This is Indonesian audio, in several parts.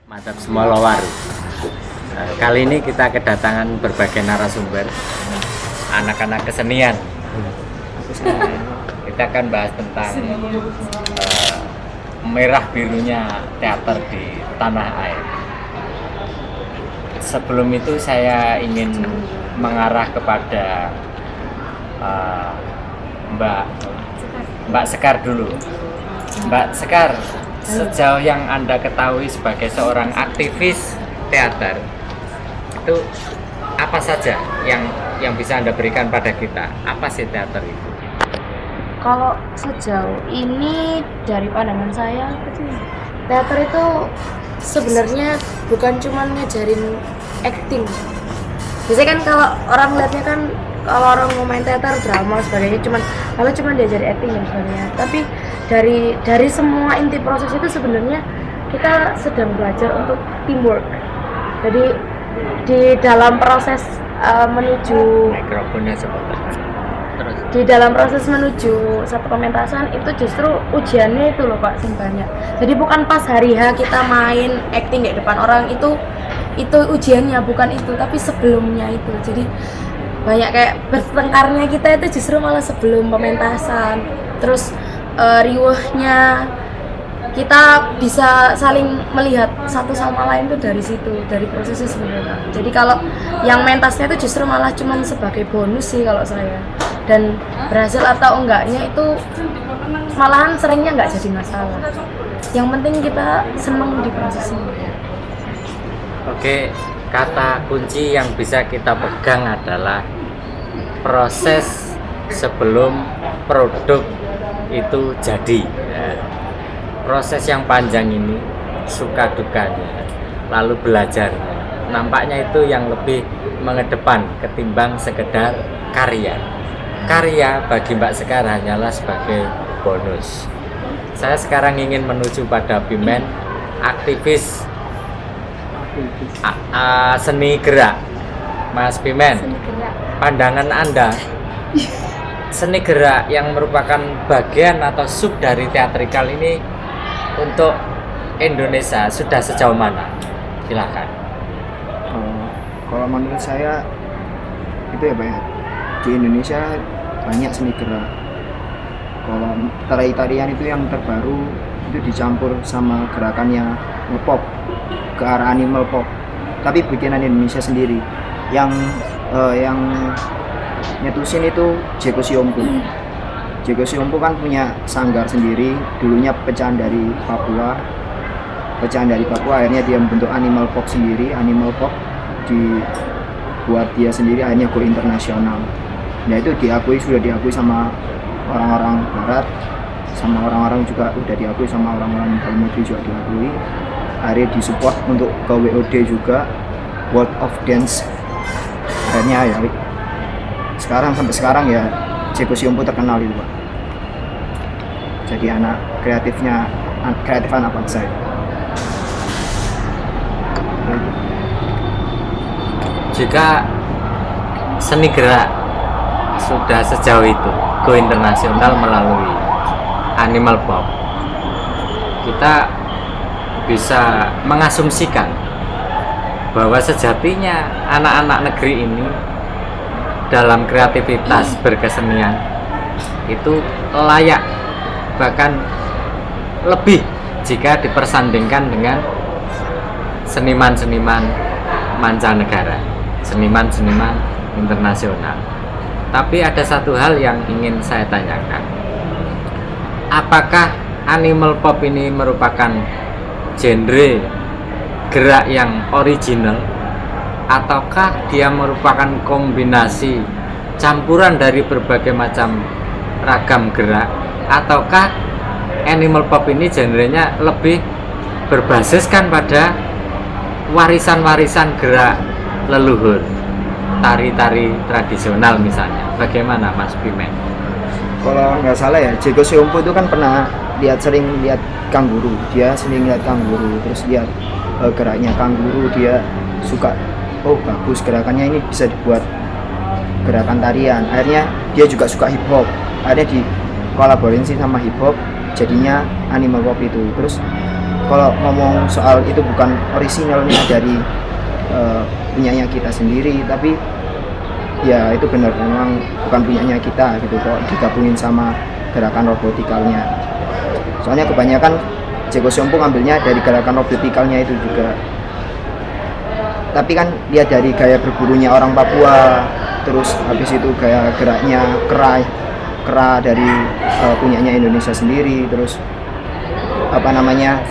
Mantap Semolowaru. Kali ini kita kedatangan berbagai narasumber, anak-anak kesenian. Kita akan bahas tentang merah birunya teater di tanah air. Sebelum itu saya ingin mengarah kepada Mbak Sekar dulu. Mbak Sekar, sejauh yang Anda ketahui sebagai seorang aktivis teater, itu apa saja yang bisa Anda berikan pada kita? Apa sih teater itu? Kalau sejauh ini dari pandangan saya, teater itu sebenarnya bukan cuma ngajarin acting. Biasanya kan kalau orang lihatnya kan, kalau orang mau main teater, drama sebagainya cuma diajari acting dan sebagainya. Tapi dari semua inti proses itu sebenarnya kita sedang belajar untuk teamwork. Jadi di dalam proses menuju Mikrofonnya sebentar. Terus. Di dalam proses menuju satu pementasan itu justru ujiannya itu loh Pak, sing banyak. Jadi bukan pas hari H kita main acting di depan orang itu ujiannya, bukan itu, tapi sebelumnya itu. Jadi banyak kayak bertengkarnya kita itu justru malah sebelum pementasan. Terus riuhnya kita bisa saling melihat satu sama lain tuh dari situ, dari prosesnya sebenarnya. Jadi kalau yang mentasnya itu justru malah cuman sebagai bonus sih kalau saya. Dan berhasil atau enggaknya itu malahan seringnya nggak jadi masalah. Yang penting kita seneng di prosesnya. Oke, kata kunci yang bisa kita pegang adalah proses sebelum produk itu jadi. Proses yang panjang ini, suka dukanya, lalu belajar. Nampaknya itu yang lebih mengedepan ketimbang sekedar karya. Karya bagi Mbak Sekar hanyalah sebagai bonus. Saya sekarang ingin menuju pada Pimen, aktivis seni gerak. Mas Pimen, pandangan Anda, seni gerak yang merupakan bagian atau sub dari teatrikal ini untuk Indonesia sudah sejauh mana? Silakan. Kalau menurut saya itu ya Pak ya, di Indonesia banyak seni gerak. Kalau tarian itu yang terbaru itu dicampur sama gerakannya nge-pop ke arah animal pop, tapi bikinan Indonesia sendiri. Yang nyetusin itu Jeko Siompu. Jeko Siompu kan punya sanggar sendiri, dulunya pecahan dari Papua, akhirnya dia membentuk animal pop sendiri. Animal pop dibuat dia sendiri, akhirnya go internasional. Nah itu sudah diakui sama orang-orang barat, sama orang-orang juga udah diakui sama orang-orang dalam negeri juga diakui. Akhirnya disupport untuk ke WOD juga, World of Dance. Akhirnya ya sampai sekarang ya Jeko Siompu terkenal itu Pak. Jadi kreatif anak bangsa. Jika seni gerak sudah sejauh itu go internasional melalui animal pop, kita bisa mengasumsikan bahwa sejatinya anak-anak negeri ini dalam kreativitas berkesenian itu layak, bahkan lebih jika dipersandingkan dengan seniman-seniman mancanegara, seniman-seniman internasional. Tapi ada satu hal yang ingin saya tanyakan, apakah animal pop ini merupakan genre gerak yang original, ataukah dia merupakan kombinasi campuran dari berbagai macam ragam gerak, ataukah animal pop ini genrenya lebih berbasiskan pada warisan-warisan gerak leluhur, tari-tari tradisional misalnya. Bagaimana Mas Pimen? Kalau nggak salah ya, Jeko Siompu itu kan sering lihat kangguru, terus lihat geraknya kangguru, dia suka, oh bagus gerakannya ini bisa dibuat gerakan tarian. Akhirnya dia juga suka hip hop, akhirnya dikolaborasi sama hip hop, jadinya animal pop itu. Terus kalau ngomong soal itu bukan orisinalnya dari punyanya kita sendiri, tapi ya itu benar memang bukan punyanya kita gitu kok digabungin sama gerakan robotikalnya. Soalnya kebanyakan Jeko Xiongpu ngambilnya dari gerakan robotikalnya itu juga. Tapi kan dia dari gaya berburunya orang Papua, terus habis itu gaya geraknya kera dari punyanya Indonesia sendiri, terus apa namanya,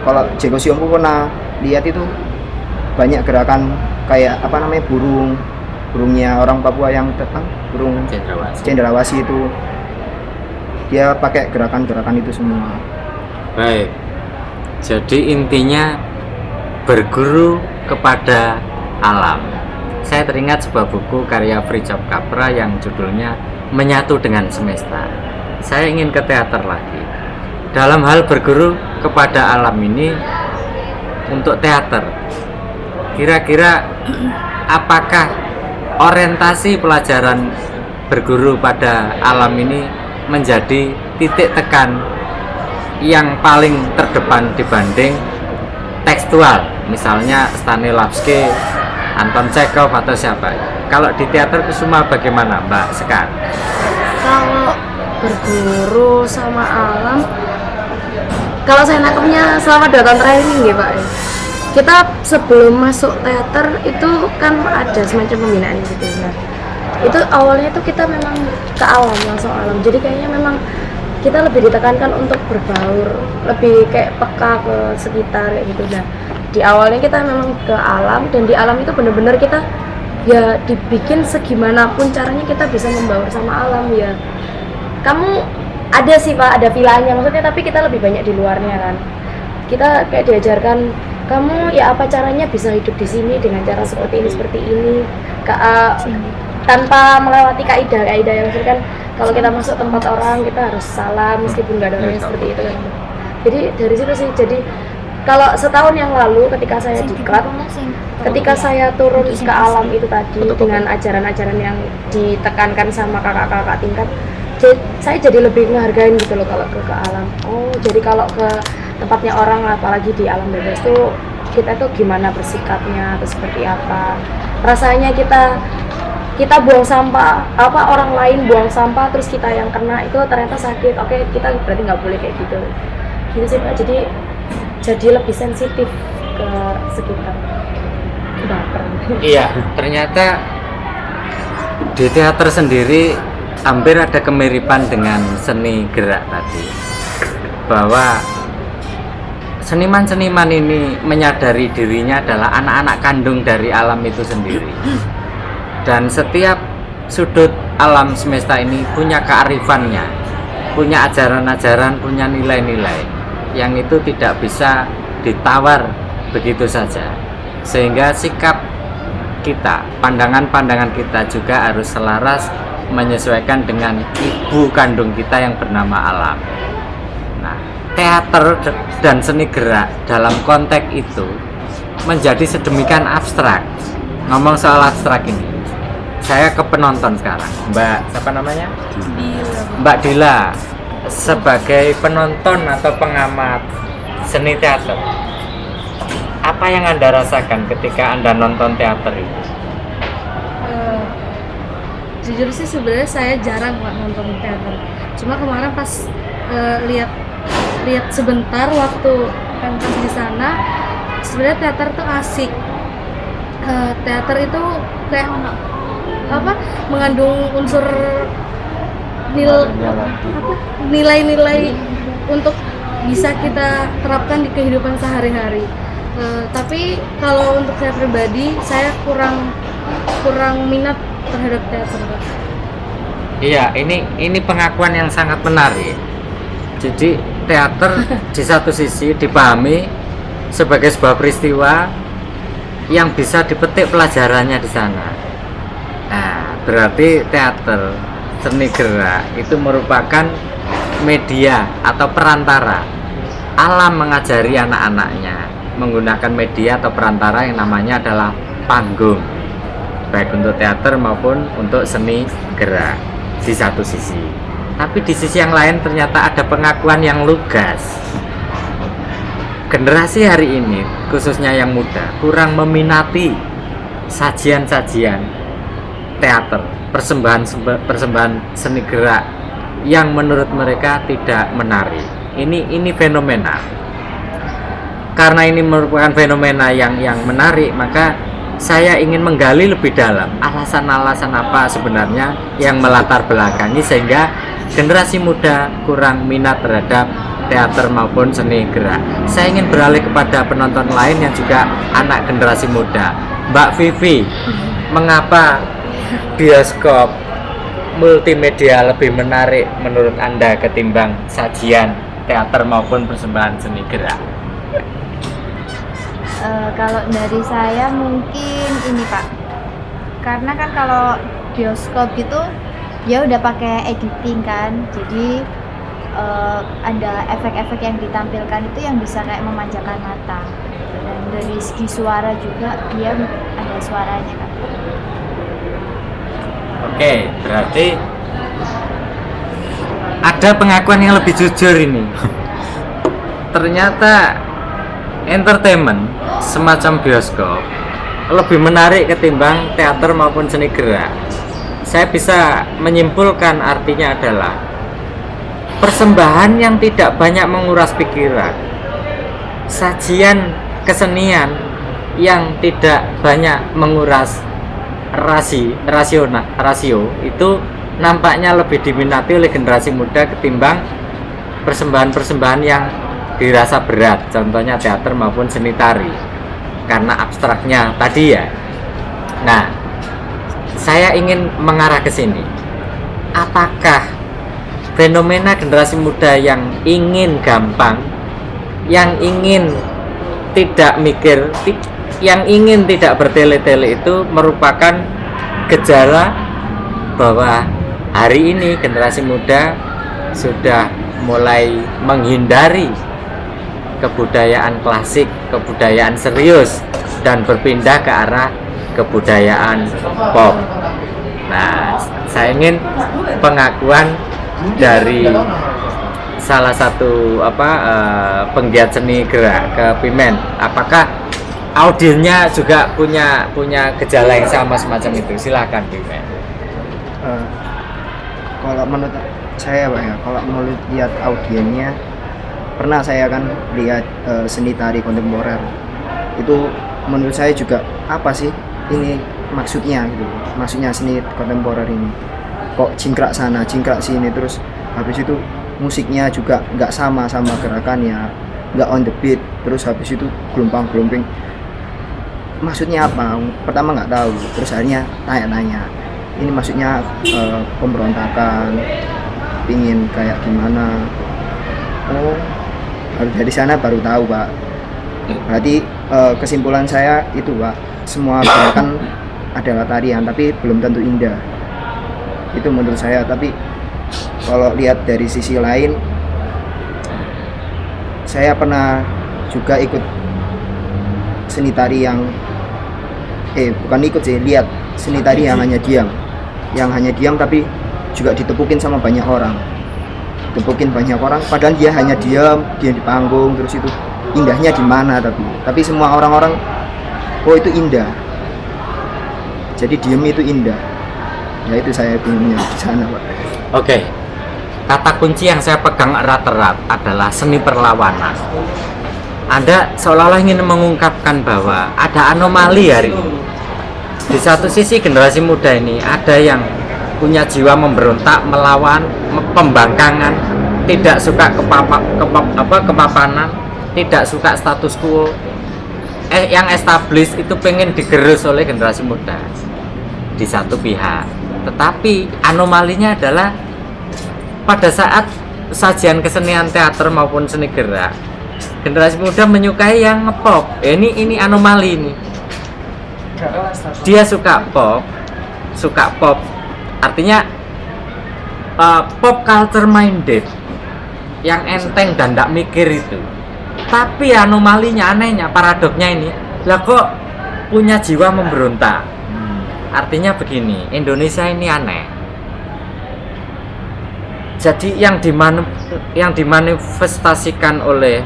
kalau Jeko Xiongpu pernah lihat itu banyak gerakan kayak apa namanya burungnya orang Papua yang terbang, burung cendrawasih itu dia pakai gerakan-gerakan itu semua. Baik, jadi intinya berguru kepada alam. Saya teringat sebuah buku karya Fritjof Capra yang judulnya Menyatu dengan Semesta. Saya ingin ke teater lagi. Dalam hal berguru kepada alam ini, untuk teater, kira-kira apakah orientasi pelajaran berguru pada alam ini menjadi titik tekan yang paling terdepan dibanding tekstual, misalnya Stanislavski, Anton Chekhov atau siapa? Kalau di teater Kusuma bagaimana Mbak Sekar? Kalau berguru sama alam, kalau saya nangkepnya selama 2 tahun terakhir ini Pak, kita sebelum masuk teater itu kan ada semacam pembinaan gitu. Nah, itu awalnya itu kita memang ke alam, langsung alam. Jadi kayaknya memang kita lebih ditekankan untuk berbaur, lebih kayak peka ke sekitar kayak gitu. Nah, di awalnya kita memang ke alam, dan di alam itu benar-benar kita ya dibikin segimanapun caranya kita bisa membaur sama alam ya. Kamu ada sih Pak, ada pilihannya maksudnya, tapi kita lebih banyak di luarnya kan. Kita kayak diajarkan, kamu ya apa caranya bisa hidup di sini dengan cara seperti ini, tanpa melewati kaidah yang maksudnya kan kalau kita masuk tempat orang kita harus salam meskipun nggak ada orang yang seperti itu kan. Jadi dari situ sih, jadi kalau setahun yang lalu ketika saya diklat, ketika saya turun ke alam itu tadi dengan ajaran-ajaran yang ditekankan sama kakak-kakak tingkat, saya jadi lebih menghargain gitu loh kalau ke alam. Oh, jadi kalau ke tempatnya orang, apalagi di alam bebas tuh kita tuh gimana bersikapnya atau seperti apa rasanya, kita buang sampah, apa orang lain buang sampah terus kita yang kena, itu ternyata sakit. Oke, kita berarti nggak boleh kayak gitu sih Pak. Jadi lebih sensitif ke sekitar. Baper. Iya, ternyata di teater sendiri hampir ada kemiripan dengan seni gerak tadi, bahwa seniman-seniman ini menyadari dirinya adalah anak-anak kandung dari alam itu sendiri, dan setiap sudut alam semesta ini punya kearifannya, punya ajaran-ajaran, punya nilai-nilai yang itu tidak bisa ditawar begitu saja, sehingga sikap kita, pandangan-pandangan kita juga harus selaras menyesuaikan dengan ibu kandung kita yang bernama alam. Nah, teater dan seni gerak dalam konteks itu menjadi sedemikian abstrak. Ngomong soal abstrak ini, saya ke penonton sekarang. Mbak, siapa namanya? Mbak Dila, sebagai penonton atau pengamat seni teater, apa yang Anda rasakan ketika Anda nonton teater itu? Jujur sih sebenarnya saya jarang Pak nonton teater. Cuma kemarin pas lihat sebentar waktu pentas di sana, sebenarnya teater tuh asik. Teater itu kayak apa? Mengandung unsur nilai-nilai untuk bisa kita terapkan di kehidupan sehari-hari. Tapi kalau untuk saya pribadi, saya kurang minat terhadap teater, Pak. Iya, ini pengakuan yang sangat menarik. Jadi teater di satu sisi dipahami sebagai sebuah peristiwa yang bisa dipetik pelajarannya di sana. Nah, berarti teater, seni gerak itu merupakan media atau perantara. Alam mengajari anak-anaknya menggunakan media atau perantara yang namanya adalah panggung, baik untuk teater maupun untuk seni gerak di satu sisi. Tapi di sisi yang lain ternyata ada pengakuan yang lugas generasi hari ini, khususnya yang muda, kurang meminati sajian-sajian teater, persembahan seni gerak yang menurut mereka tidak menarik. Ini fenomena. Karena ini merupakan fenomena yang menarik, maka saya ingin menggali lebih dalam alasan-alasan apa sebenarnya yang melatar belakangi sehingga generasi muda kurang minat terhadap teater maupun seni gerak. Saya ingin beralih kepada penonton lain yang juga anak generasi muda. Mbak Vivi, mengapa bioskop multimedia lebih menarik menurut Anda ketimbang sajian teater maupun persembahan seni gerak? Kalau dari saya mungkin ini Pak, karena kan kalau bioskop gitu ya udah pakai editing kan, jadi ada efek-efek yang ditampilkan itu yang bisa kayak memanjakan mata, dan dari segi suara juga dia ada suaranya kan. Oke, berarti ada pengakuan yang lebih jujur ini. Ternyata entertainment semacam bioskop lebih menarik ketimbang teater maupun seni gerak. Saya bisa menyimpulkan artinya adalah persembahan yang tidak banyak menguras pikiran, sajian kesenian yang tidak banyak menguras rasio itu nampaknya lebih diminati oleh generasi muda ketimbang persembahan-persembahan yang dirasa berat, contohnya teater maupun seni tari, karena abstraknya tadi ya. Nah, saya ingin mengarah ke sini. Apakah fenomena generasi muda yang ingin gampang, yang ingin tidak mikir, yang ingin tidak bertele-tele itu merupakan gejala bahwa hari ini generasi muda sudah mulai menghindari kebudayaan klasik, kebudayaan serius, dan berpindah ke arah kebudayaan pop. Nah, saya ingin pengakuan dari salah satu penggiat seni gerak ke Pimen. Apakah audiennya juga punya gejala yang sama semacam itu? Silahkan Pimen. Kalau menurut saya Pak ya, kalau menurut lihat audiennya, pernah saya kan lihat seni tari kontemporer itu, menurut saya juga apa sih ini maksudnya gitu, maksudnya seni kontemporer ini kok cingkrak sana cingkrak sini, terus habis itu musiknya juga nggak sama gerakannya, nggak on the beat, terus habis itu gelombang-gelombang, maksudnya apa? Pertama nggak tahu, terus akhirnya tanya-tanya, ini maksudnya pemberontakan, pingin kayak gimana? Oh, dari sana baru tahu Pak. Berarti kesimpulan saya itu Pak, semua gerakan adalah tarian tapi belum tentu indah, itu menurut saya. Tapi kalau lihat dari sisi lain, saya pernah juga ikut seni tari yang bukan ikut sih, lihat seni tari yang hanya diam tapi juga ditepukin sama banyak orang, padahal dia hanya diam, dia di panggung, terus itu indahnya di mana, tapi semua orang-orang oh itu indah, jadi diem itu indah. Ya itu saya bingungnya di sana Pak. Oke, kata kunci yang saya pegang erat-erat adalah seni perlawanan. Anda seolah-olah ingin mengungkapkan bahwa ada anomali hari ini. Di satu sisi generasi muda ini ada yang punya jiwa memberontak, melawan, pembangkangan, tidak suka kepapanan, tidak suka status quo, yang established itu pengen digerus oleh generasi muda di satu pihak. Tetapi anomalinya adalah pada saat sajian kesenian teater maupun seni gerak, generasi muda menyukai yang ngepop. Ini anomali ini. Dia suka pop, artinya pop culture minded, yang enteng dan tidak mikir itu. Tapi anomalinya, anehnya, paradoknya ini, lah kok punya jiwa memberontak. Artinya begini, Indonesia ini aneh. Jadi yang dimanifestasikan oleh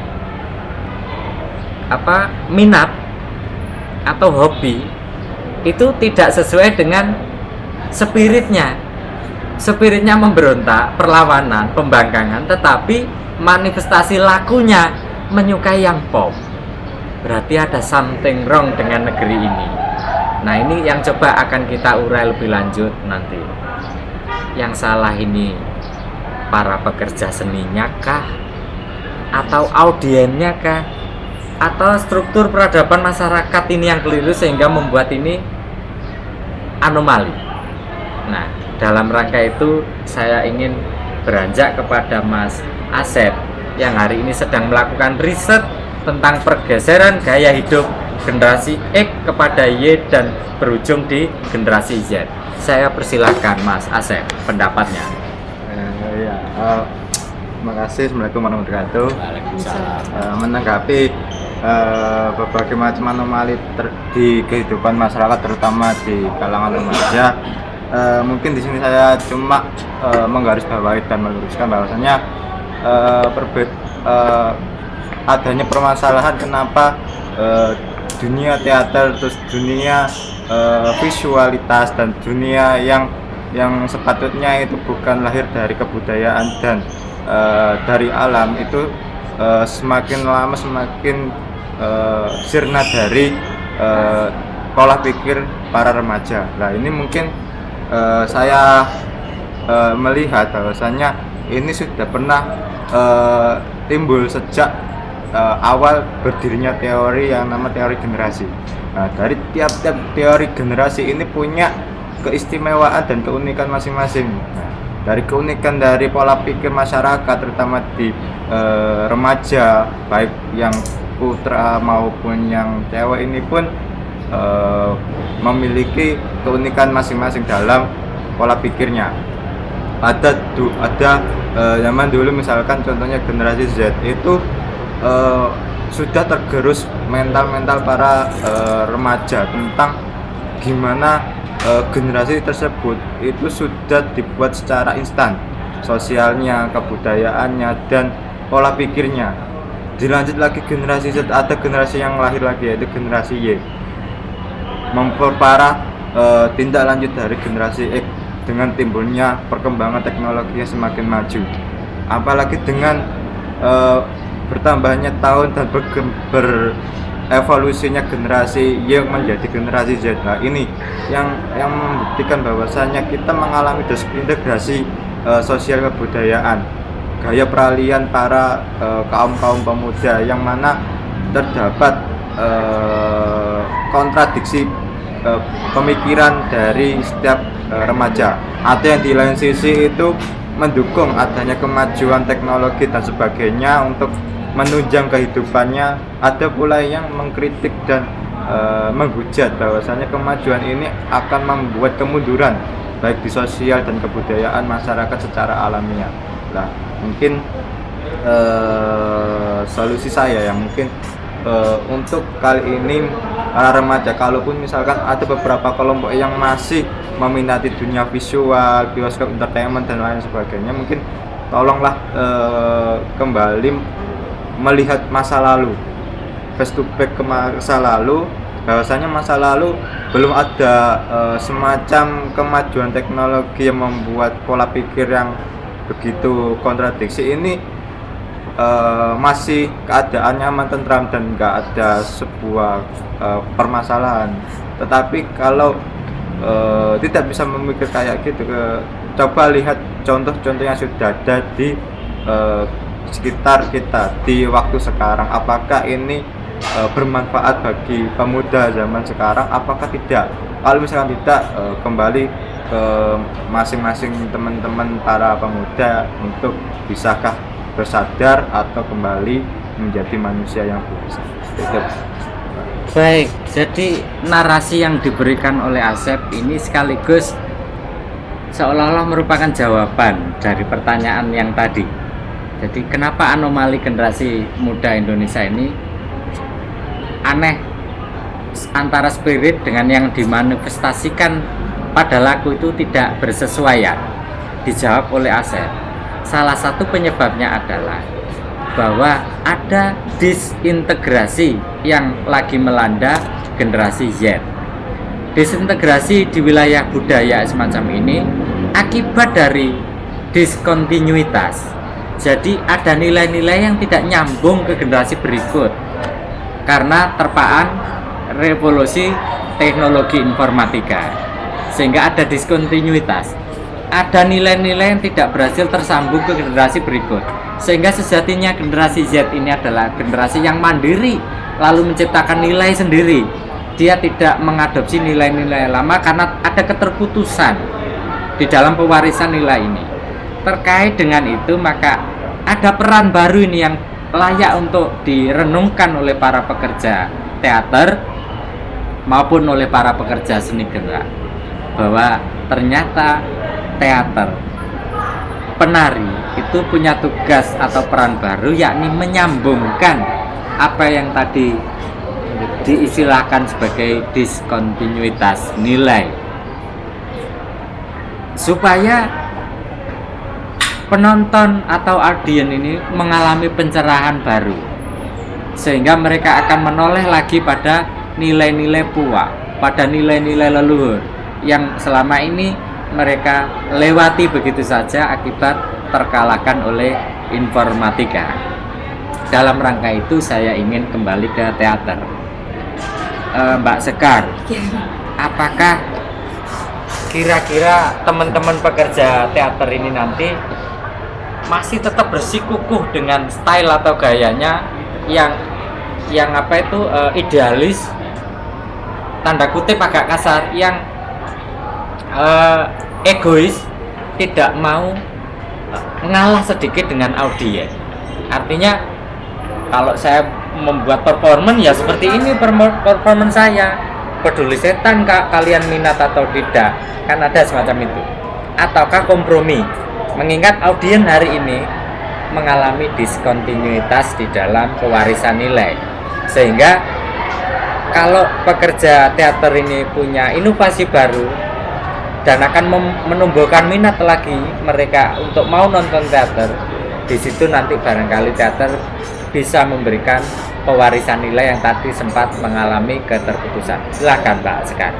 minat atau hobi itu tidak sesuai dengan spiritnya. Spiritnya memberontak, perlawanan, pembangkangan, tetapi manifestasi lakunya menyukai yang pop. Berarti ada something wrong dengan negeri ini. Nah, ini yang coba akan kita urai lebih lanjut nanti. Yang salah ini para pekerja seninya kah? Atau audiennya kah? Atau struktur peradaban masyarakat ini yang keliru sehingga membuat ini anomali. Nah, dalam rangka itu saya ingin beranjak kepada Mas Asep yang hari ini sedang melakukan riset tentang pergeseran gaya hidup generasi X kepada Y dan berujung di generasi Z. Saya persilahkan Mas Asep pendapatnya. Terima kasih. Assalamualaikum warahmatullahi wabarakatuh. Menanggapi berbagai macam anomali di kehidupan masyarakat, terutama di kalangan remaja, mungkin di sini saya cuma menggarisbawahi dan meluruskan bahwasanya adanya permasalahan kenapa dunia teater, terus dunia visualitas dan dunia yang sepatutnya itu bukan lahir dari kebudayaan dan dari alam itu semakin lama semakin sirna dari pola pikir para remaja. Nah, ini mungkin saya melihat bahwasanya ini sudah pernah timbul sejak awal berdirinya teori yang nama teori generasi. Nah, dari tiap-tiap teori generasi ini punya keistimewaan dan keunikan masing-masing. Nah, dari keunikan dari pola pikir masyarakat, terutama di remaja, baik yang putra maupun yang cewek ini pun memiliki keunikan masing-masing dalam pola pikirnya. Ada zaman dulu misalkan contohnya generasi Z itu sudah tergerus mental para remaja tentang gimana generasi tersebut itu sudah dibuat secara instan, sosialnya, kebudayaannya, dan pola pikirnya. Dilanjut lagi generasi Z, ada generasi yang lahir lagi yaitu generasi Y, memperparah tindak lanjut dari generasi X dengan timbulnya perkembangan teknologi yang semakin maju, apalagi dengan bertambahnya tahun dan berevolusinya generasi Y menjadi generasi Z. Nah, ini yang membuktikan bahwasanya kita mengalami desintegrasi sosial kebudayaan, gaya peralihan para kaum pemuda yang mana terdapat kontradiksi pemikiran dari setiap remaja. Ada yang di lain sisi itu mendukung adanya kemajuan teknologi dan sebagainya untuk menunjang kehidupannya. Ada pula yang mengkritik dan menghujat bahwasanya kemajuan ini akan membuat kemunduran baik di sosial dan kebudayaan masyarakat secara alamiah. Nah, mungkin solusi saya yang mungkin untuk kali ini para remaja, kalaupun misalkan ada beberapa kelompok yang masih meminati dunia visual, bioskop, entertainment dan lain sebagainya, mungkin tolonglah kembali melihat masa lalu, face to back ke masa lalu, bahwasanya masa lalu belum ada semacam kemajuan teknologi yang membuat pola pikir yang begitu kontradiksi ini masih keadaan nyaman, tentram, dan nggak ada sebuah permasalahan. Tetapi kalau tidak bisa memikir kayak gitu, coba lihat contoh-contoh yang sudah ada di sekitar kita di waktu sekarang. Apakah ini bermanfaat bagi pemuda zaman sekarang? Apakah tidak? Kalau misalkan tidak, kembali ke masing-masing teman-teman para pemuda untuk bisakah bersadar atau kembali menjadi manusia yang biasa. Baik, jadi narasi yang diberikan oleh Asep ini sekaligus seolah-olah merupakan jawaban dari pertanyaan yang tadi. Jadi kenapa anomali generasi muda Indonesia ini aneh antara spirit dengan yang dimanifestasikan pada lagu itu tidak bersesuaian? Dijawab oleh Asep. Salah satu penyebabnya adalah bahwa ada disintegrasi yang lagi melanda generasi Z. Disintegrasi di wilayah budaya semacam ini akibat dari diskontinuitas. Jadi ada nilai-nilai yang tidak nyambung ke generasi berikut karena terpaan revolusi teknologi informatika, sehingga ada diskontinuitas. Ada nilai-nilai yang tidak berhasil tersambung ke generasi berikut, sehingga sejatinya generasi Z ini adalah generasi yang mandiri lalu menciptakan nilai sendiri. Dia tidak mengadopsi nilai-nilai lama karena ada keterputusan di dalam pewarisan nilai ini. Terkait dengan itu, maka ada peran baru ini yang layak untuk direnungkan oleh para pekerja teater maupun oleh para pekerja seni gerak, bahwa ternyata teater, penari itu punya tugas atau peran baru, yakni menyambungkan apa yang tadi diistilahkan sebagai diskontinuitas nilai, supaya penonton atau audien ini mengalami pencerahan baru, sehingga mereka akan menoleh lagi pada nilai-nilai puak, pada nilai-nilai leluhur yang selama ini mereka lewati begitu saja akibat terkalahkan oleh informatika. Dalam rangka itu saya ingin kembali ke teater. Mbak Sekar, apakah kira-kira teman-teman pekerja teater ini nanti masih tetap bersikukuh dengan style atau gayanya yang apa itu idealis, tanda kutip agak kasar, yang egois, tidak mau mengalah sedikit dengan audiens? Artinya kalau saya membuat performance ya seperti ini performance saya, peduli setan kalian minat atau tidak, kan ada semacam itu. Ataukah kompromi, mengingat audiens hari ini mengalami diskontinuitas di dalam pewarisan nilai, sehingga kalau pekerja teater ini punya inovasi baru dan akan menumbuhkan minat lagi mereka untuk mau nonton teater, di situ nanti barangkali teater bisa memberikan pewarisan nilai yang tadi sempat mengalami keterputusan. Silakan Mbak Sekar.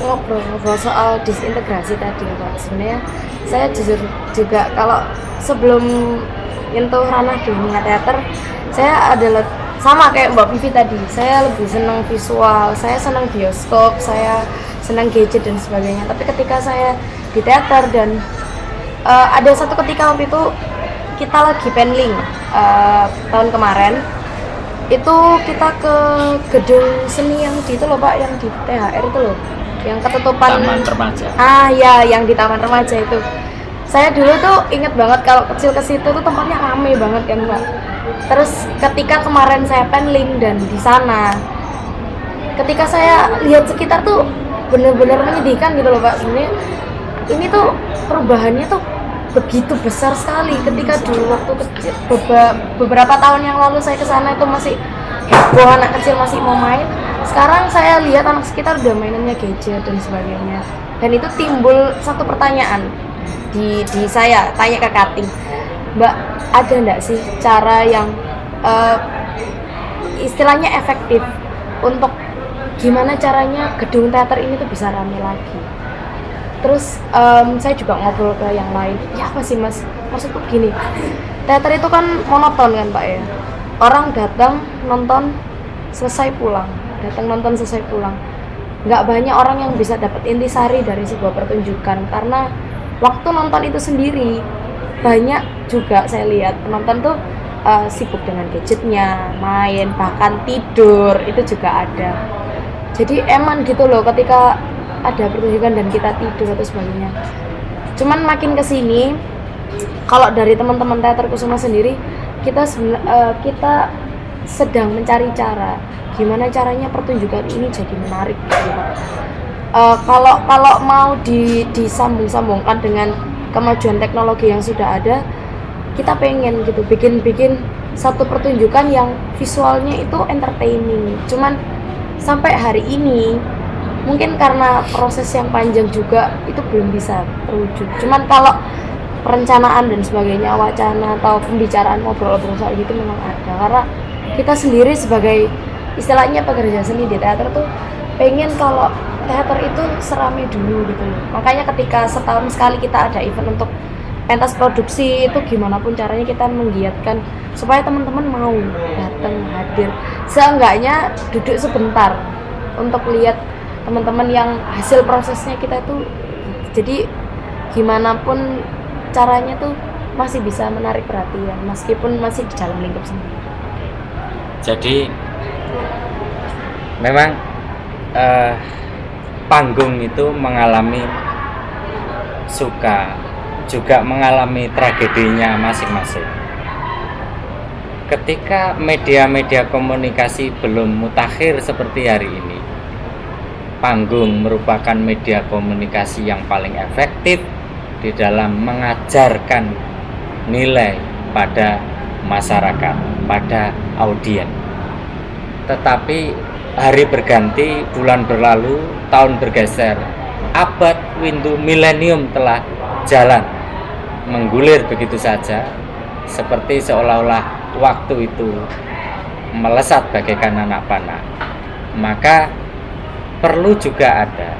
Ngobrol soal disintegrasi tadi ya Pak, sebenarnya saya jujur juga kalau sebelum nyentuh ranah dunia teater, saya adalah sama kayak Mbak Vivi tadi, saya lebih senang visual, saya senang bioskop, saya senang gadget dan sebagainya. Tapi ketika saya di teater dan ada satu ketika waktu itu kita lagi penling tahun kemarin, itu kita ke gedung seni yang di itu loh Pak, yang di THR itu loh, yang ketutupan Taman Remaja. Ya, yang di Taman Remaja itu. Saya dulu tuh inget banget kalau kecil ke situ tuh tempatnya rame banget kan Pak. Terus ketika kemarin saya penling dan di sana, ketika saya lihat sekitar tuh benar-benar menyedihkan gitu loh Pak. Sebenarnya ini tuh perubahannya tuh begitu besar sekali. Ketika dulu waktu kecil, beberapa tahun yang lalu saya ke sana itu masih heboh, anak kecil masih mau main. Sekarang saya lihat anak sekitar udah mainannya gadget dan sebagainya. Dan itu timbul satu pertanyaan di saya, tanya ke Kating, Mbak, ada enggak sih cara yang istilahnya efektif untuk gimana caranya gedung teater ini tuh bisa ramai lagi? Terus saya juga ngobrol ke yang lain, ya apa sih Mas, maksudku gini, teater itu kan monoton kan Pak ya, orang datang nonton selesai pulang, nggak banyak orang yang bisa dapat intisari dari sebuah pertunjukan, karena waktu nonton itu sendiri banyak juga saya lihat penonton tuh sibuk dengan gadgetnya, main, bahkan tidur itu juga ada. Jadi eman gitu loh ketika ada pertunjukan dan kita tidur atau sebagainya. Cuman makin kesini, kalau dari teman-teman Teater Kusuma sendiri, kita sedang mencari cara gimana caranya pertunjukan ini jadi menarik gitu. Kalau mau disambung-sambungkan dengan kemajuan teknologi yang sudah ada, kita pengen gitu bikin satu pertunjukan yang visualnya itu entertaining. Cuman sampai hari ini mungkin karena proses yang panjang juga itu belum bisa terwujud. Cuman kalau perencanaan dan sebagainya, wacana atau pembicaraan ngobrol-ngobrol soal gitu memang ada, karena kita sendiri sebagai istilahnya pekerja seni di teater tuh pengen kalau teater itu seramai dulu gitu loh. Makanya ketika setahun sekali kita ada event untuk pentas produksi, itu gimana pun caranya kita menggiatkan supaya teman-teman mau datang hadir, seenggaknya duduk sebentar untuk lihat teman-teman yang hasil prosesnya kita tuh, jadi gimana pun caranya tuh masih bisa menarik perhatian meskipun masih di dalam lingkup sendiri. Jadi memang panggung itu mengalami suka juga mengalami tragedinya masing-masing. Ketika media-media komunikasi belum mutakhir seperti hari ini, panggung merupakan media komunikasi yang paling efektif di dalam mengajarkan nilai pada masyarakat, pada audiens. Tetapi hari berganti, bulan berlalu, tahun bergeser, abad windu milenium telah jalan menggulir begitu saja, seperti seolah-olah waktu itu melesat bagaikan anak panah. Maka perlu juga ada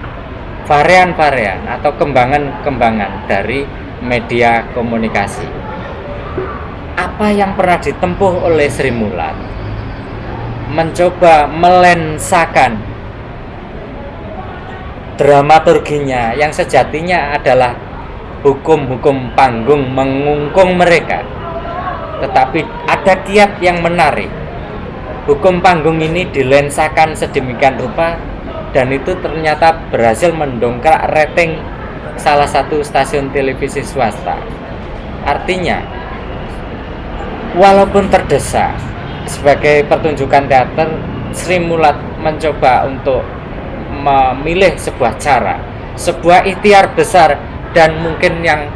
varian-varian atau kembangan-kembangan dari media komunikasi. Apa yang pernah ditempuh oleh Sri Mulat mencoba melensakan dramaturginya yang sejatinya adalah hukum-hukum panggung mengungkung mereka, tetapi ada kiat yang menarik. Hukum panggung ini dilensakan sedemikian rupa dan itu ternyata berhasil mendongkrak rating salah satu stasiun televisi swasta. Artinya, walaupun terdesak sebagai pertunjukan teater, Sri Mulat mencoba untuk memilih sebuah cara, sebuah ikhtiar besar dan mungkin yang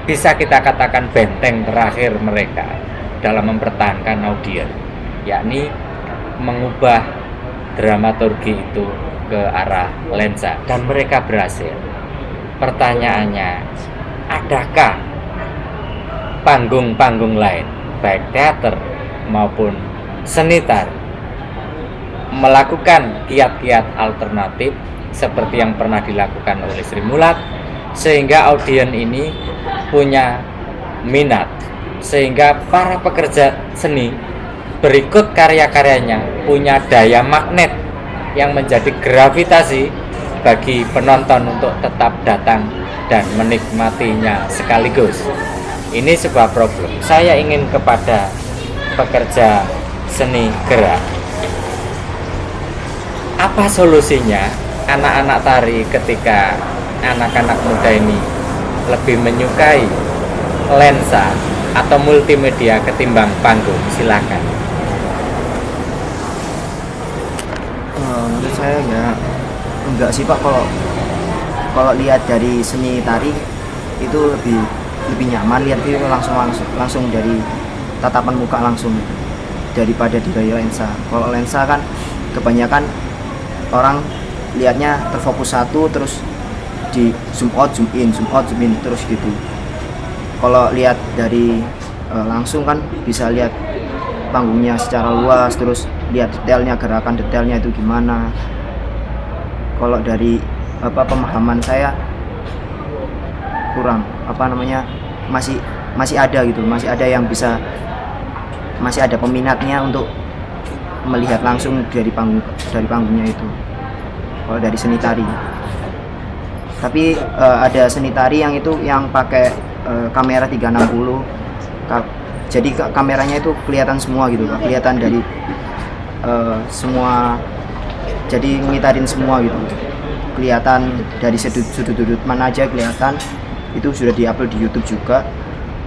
bisa kita katakan benteng terakhir mereka dalam mempertahankan audiens, yakni mengubah dramaturgi itu ke arah lensa, dan mereka berhasil. Pertanyaannya, adakah panggung-panggung lain, baik teater maupun seni tari, melakukan kiat-kiat alternatif seperti yang pernah dilakukan oleh Sri Mulat, sehingga audiens ini punya minat, sehingga para pekerja seni berikut karya-karyanya punya daya magnet yang menjadi gravitasi bagi penonton untuk tetap datang dan menikmatinya sekaligus. Ini sebuah problem. Saya ingin kepada pekerja seni gerak, apa solusinya anak-anak tari ketika anak-anak muda ini lebih menyukai lensa atau multimedia ketimbang panggung? Silakan. Menurut saya ya enggak sih Pak, kalau lihat dari seni tari itu lebih nyaman lihat itu langsung dari tatapan muka langsung daripada dari lensa. Kalau lensa kan kebanyakan orang lihatnya terfokus satu, terus di zoom out zoom in terus gitu. Kalau lihat dari langsung kan bisa lihat panggungnya secara luas, terus lihat detailnya, gerakan detailnya itu gimana. Kalau dari pemahaman saya kurang masih ada gitu, masih ada yang bisa, masih ada peminatnya untuk melihat langsung dari panggungnya itu. Kalau dari seni tari, tapi ada seni tari yang itu yang pakai kamera 360, jadi kameranya itu kelihatan semua gitu, kelihatan dari semua, jadi ngitarin semua gitu, kelihatan dari sudut mana aja kelihatan. Itu sudah diupload di YouTube juga.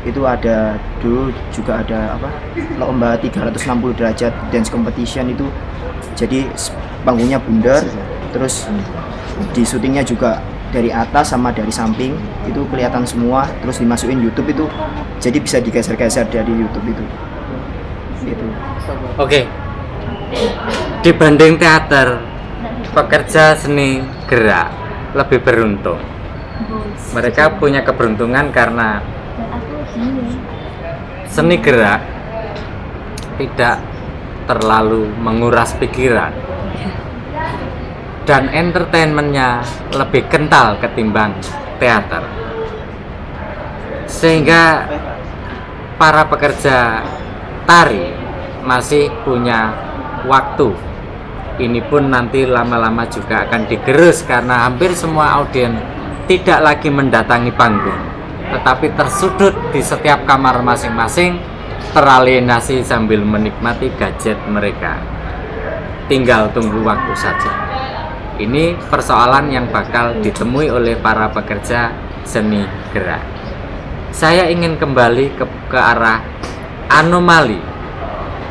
Itu ada dulu juga ada lomba 360 derajat dance competition itu, jadi panggungnya bundar, terus di syutingnya juga dari atas sama dari samping itu kelihatan semua, terus dimasukin YouTube itu, jadi bisa digeser-geser dari YouTube itu. Oke. Dibanding teater, pekerja seni gerak lebih beruntung. Mereka punya keberuntungan karena Dan aku gini. seni gerak tidak terlalu menguras pikiran dan entertainmentnya lebih kental ketimbang teater, sehingga para pekerja tari masih punya waktu. Ini pun nanti lama-lama juga akan digerus karena hampir semua audiens tidak lagi mendatangi panggung, tetapi tersudut di setiap kamar masing-masing, teralienasi sambil menikmati gadget mereka. Tinggal tunggu waktu saja. Ini persoalan yang bakal ditemui oleh para pekerja seni gerak. Saya ingin kembali ke arah anomali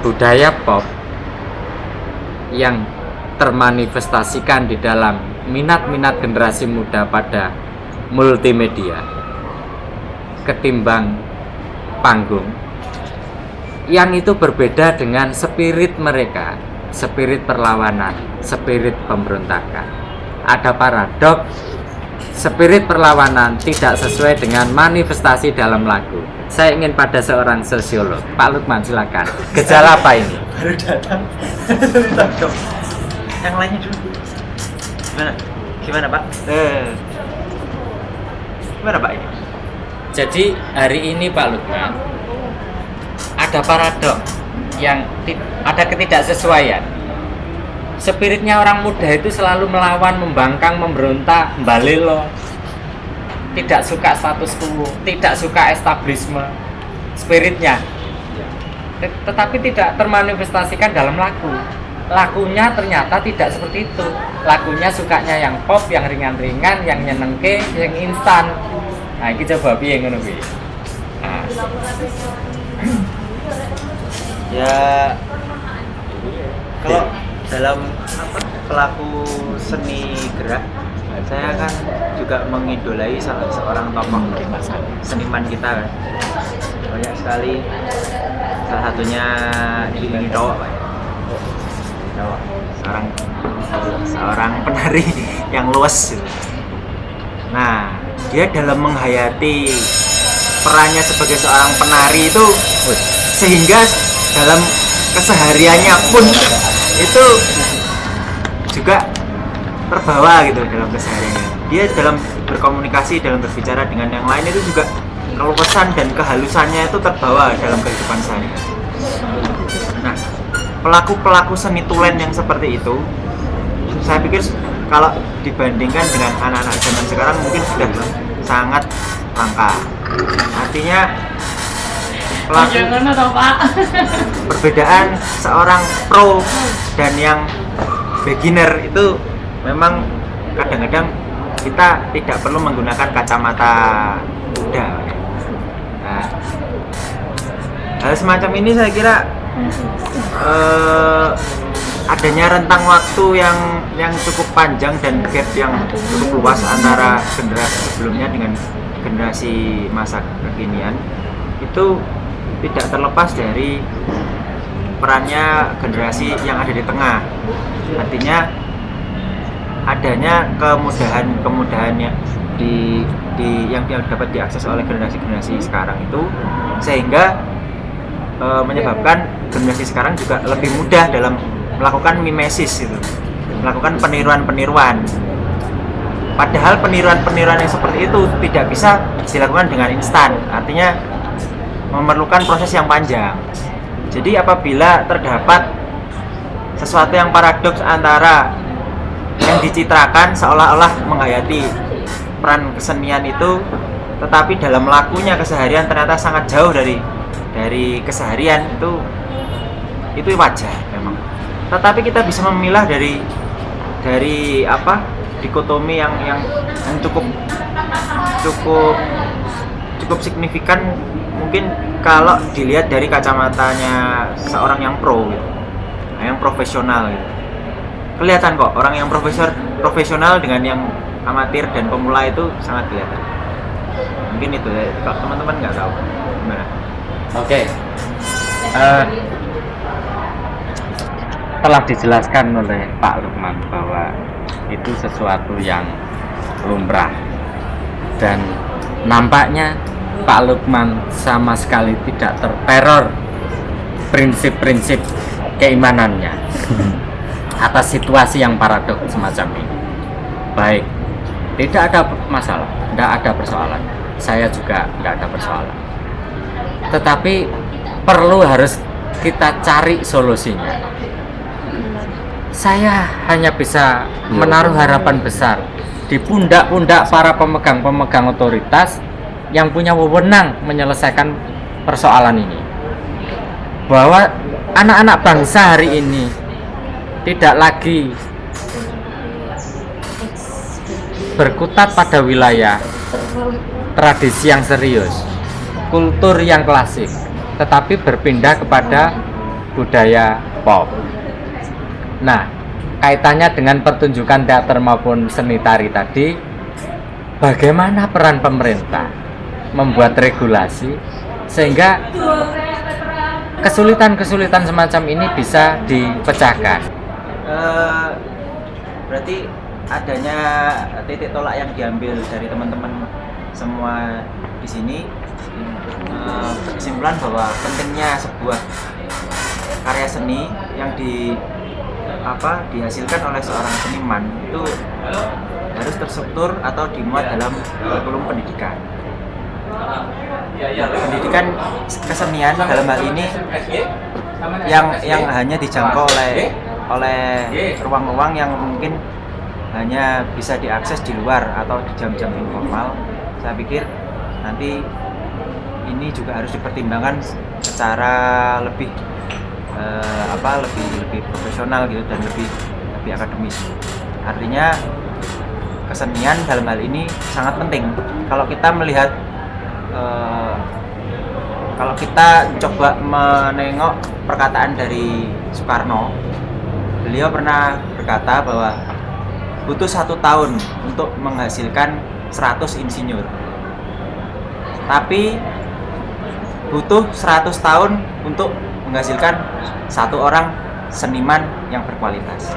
budaya pop yang termanifestasikan di dalam minat-minat generasi muda pada multimedia ketimbang panggung, yang itu berbeda dengan spirit mereka, spirit perlawanan, spirit pemberontakan. Ada paradok, spirit perlawanan tidak sesuai dengan manifestasi dalam lagu. Saya ingin pada seorang sosiolog. Pak Lukman, silakan. Gejala apa ini? Baru datang. Dok. Yang lainnya dulu. Gimana Pak? Gimana Pak ini? Jadi hari ini Pak Lukman, ada paradok yang ada ketidaksesuaian. Spiritnya orang muda itu selalu melawan, membangkang, memberontak, mbalelo, tidak suka status quo, tidak suka establishme, spiritnya. Tetapi tidak termanifestasikan dalam lagu. Lagunya ternyata tidak seperti itu. Lagunya sukanya yang pop, yang ringan-ringan, yang nyenengke, yang instan. Nah, ini coba piye ngono kuwi. Nah, Ya kalau dalam pelaku seni gerak, saya kan juga mengidolai salah seorang tokoh seniman kita kan. Banyak sekali, salah satunya ini Cowok Pak. Cowok, seorang penari yang luas gitu. Nah, dia dalam menghayati perannya sebagai seorang penari itu, sehingga dalam kesehariannya pun itu juga terbawa gitu dalam kesehariannya. Dia dalam berkomunikasi, dalam berbicara dengan yang lain itu juga keluasan dan kehalusannya itu terbawa dalam kehidupan saya. Nah, pelaku-pelaku seni tulen yang seperti itu, saya pikir kalau dibandingkan dengan anak-anak zaman sekarang mungkin sudah sangat langka. Artinya perbedaan seorang pro dan yang beginner itu memang kadang-kadang kita tidak perlu menggunakan kacamata kuda. Nah, hal semacam ini saya kira adanya rentang waktu yang cukup panjang dan gap yang cukup luas antara generasi sebelumnya dengan generasi masa kekinian itu tidak terlepas dari perannya generasi yang ada di tengah. Artinya adanya kemudahan yang yang dapat diakses oleh generasi sekarang itu, sehingga menyebabkan generasi sekarang juga lebih mudah dalam melakukan mimesis itu, melakukan peniruan-peniruan. Padahal peniruan-peniruan yang seperti itu tidak bisa dilakukan dengan instan. Artinya memerlukan proses yang panjang. Jadi apabila terdapat sesuatu yang paradoks antara yang dicitrakan seolah-olah menghayati peran kesenian itu, tetapi dalam lakunya keseharian ternyata sangat jauh dari keseharian, itu wajar memang. Tetapi kita bisa memilah dari dikotomi yang cukup signifikan, mungkin kalau dilihat dari kacamatanya seorang yang pro gitu. Nah, yang profesional gitu. Kelihatan kok orang yang profesional dengan yang amatir dan pemula itu sangat kelihatan. Mungkin itu ya, kalau teman-teman nggak tahu gimana. Oke. Telah dijelaskan oleh Pak Lukman bahwa itu sesuatu yang lumrah. dan nampaknya Pak Lukman sama sekali tidak terteror prinsip-prinsip keimanannya atas situasi yang paradoks semacam ini. Baik, tidak ada masalah, tidak ada persoalan. Saya juga tidak ada persoalan. Tetapi perlu harus kita cari solusinya. Saya hanya bisa menaruh harapan besar di pundak-pundak para pemegang otoritas yang punya wewenang menyelesaikan persoalan ini. Bahwa anak-anak bangsa hari ini tidak lagi berkutat pada wilayah tradisi yang serius, kultur yang klasik, tetapi berpindah kepada budaya pop. Nah, kaitannya dengan pertunjukan teater maupun seni tari tadi, bagaimana peran pemerintah membuat regulasi sehingga kesulitan-kesulitan semacam ini bisa dipecahkan. Berarti adanya titik tolak yang diambil dari teman-teman semua di sini, kesimpulan bahwa pentingnya sebuah karya seni yang dihasilkan oleh seorang seniman itu harus terstruktur atau dimuat dalam kurikulum pendidikan. Pendidikan kesenian dalam hal ini yang hanya dijangkau oleh ruang-ruang yang mungkin hanya bisa diakses di luar atau di jam-jam informal. Saya pikir nanti ini juga harus dipertimbangkan secara lebih lebih profesional gitu dan lebih akademis. Artinya kesenian dalam hal ini sangat penting. Kalau kita melihat kalau kita coba menengok perkataan dari Soekarno, beliau pernah berkata bahwa butuh 1 tahun untuk menghasilkan 100 insinyur, tapi butuh 100 tahun untuk menghasilkan 1 orang seniman yang berkualitas,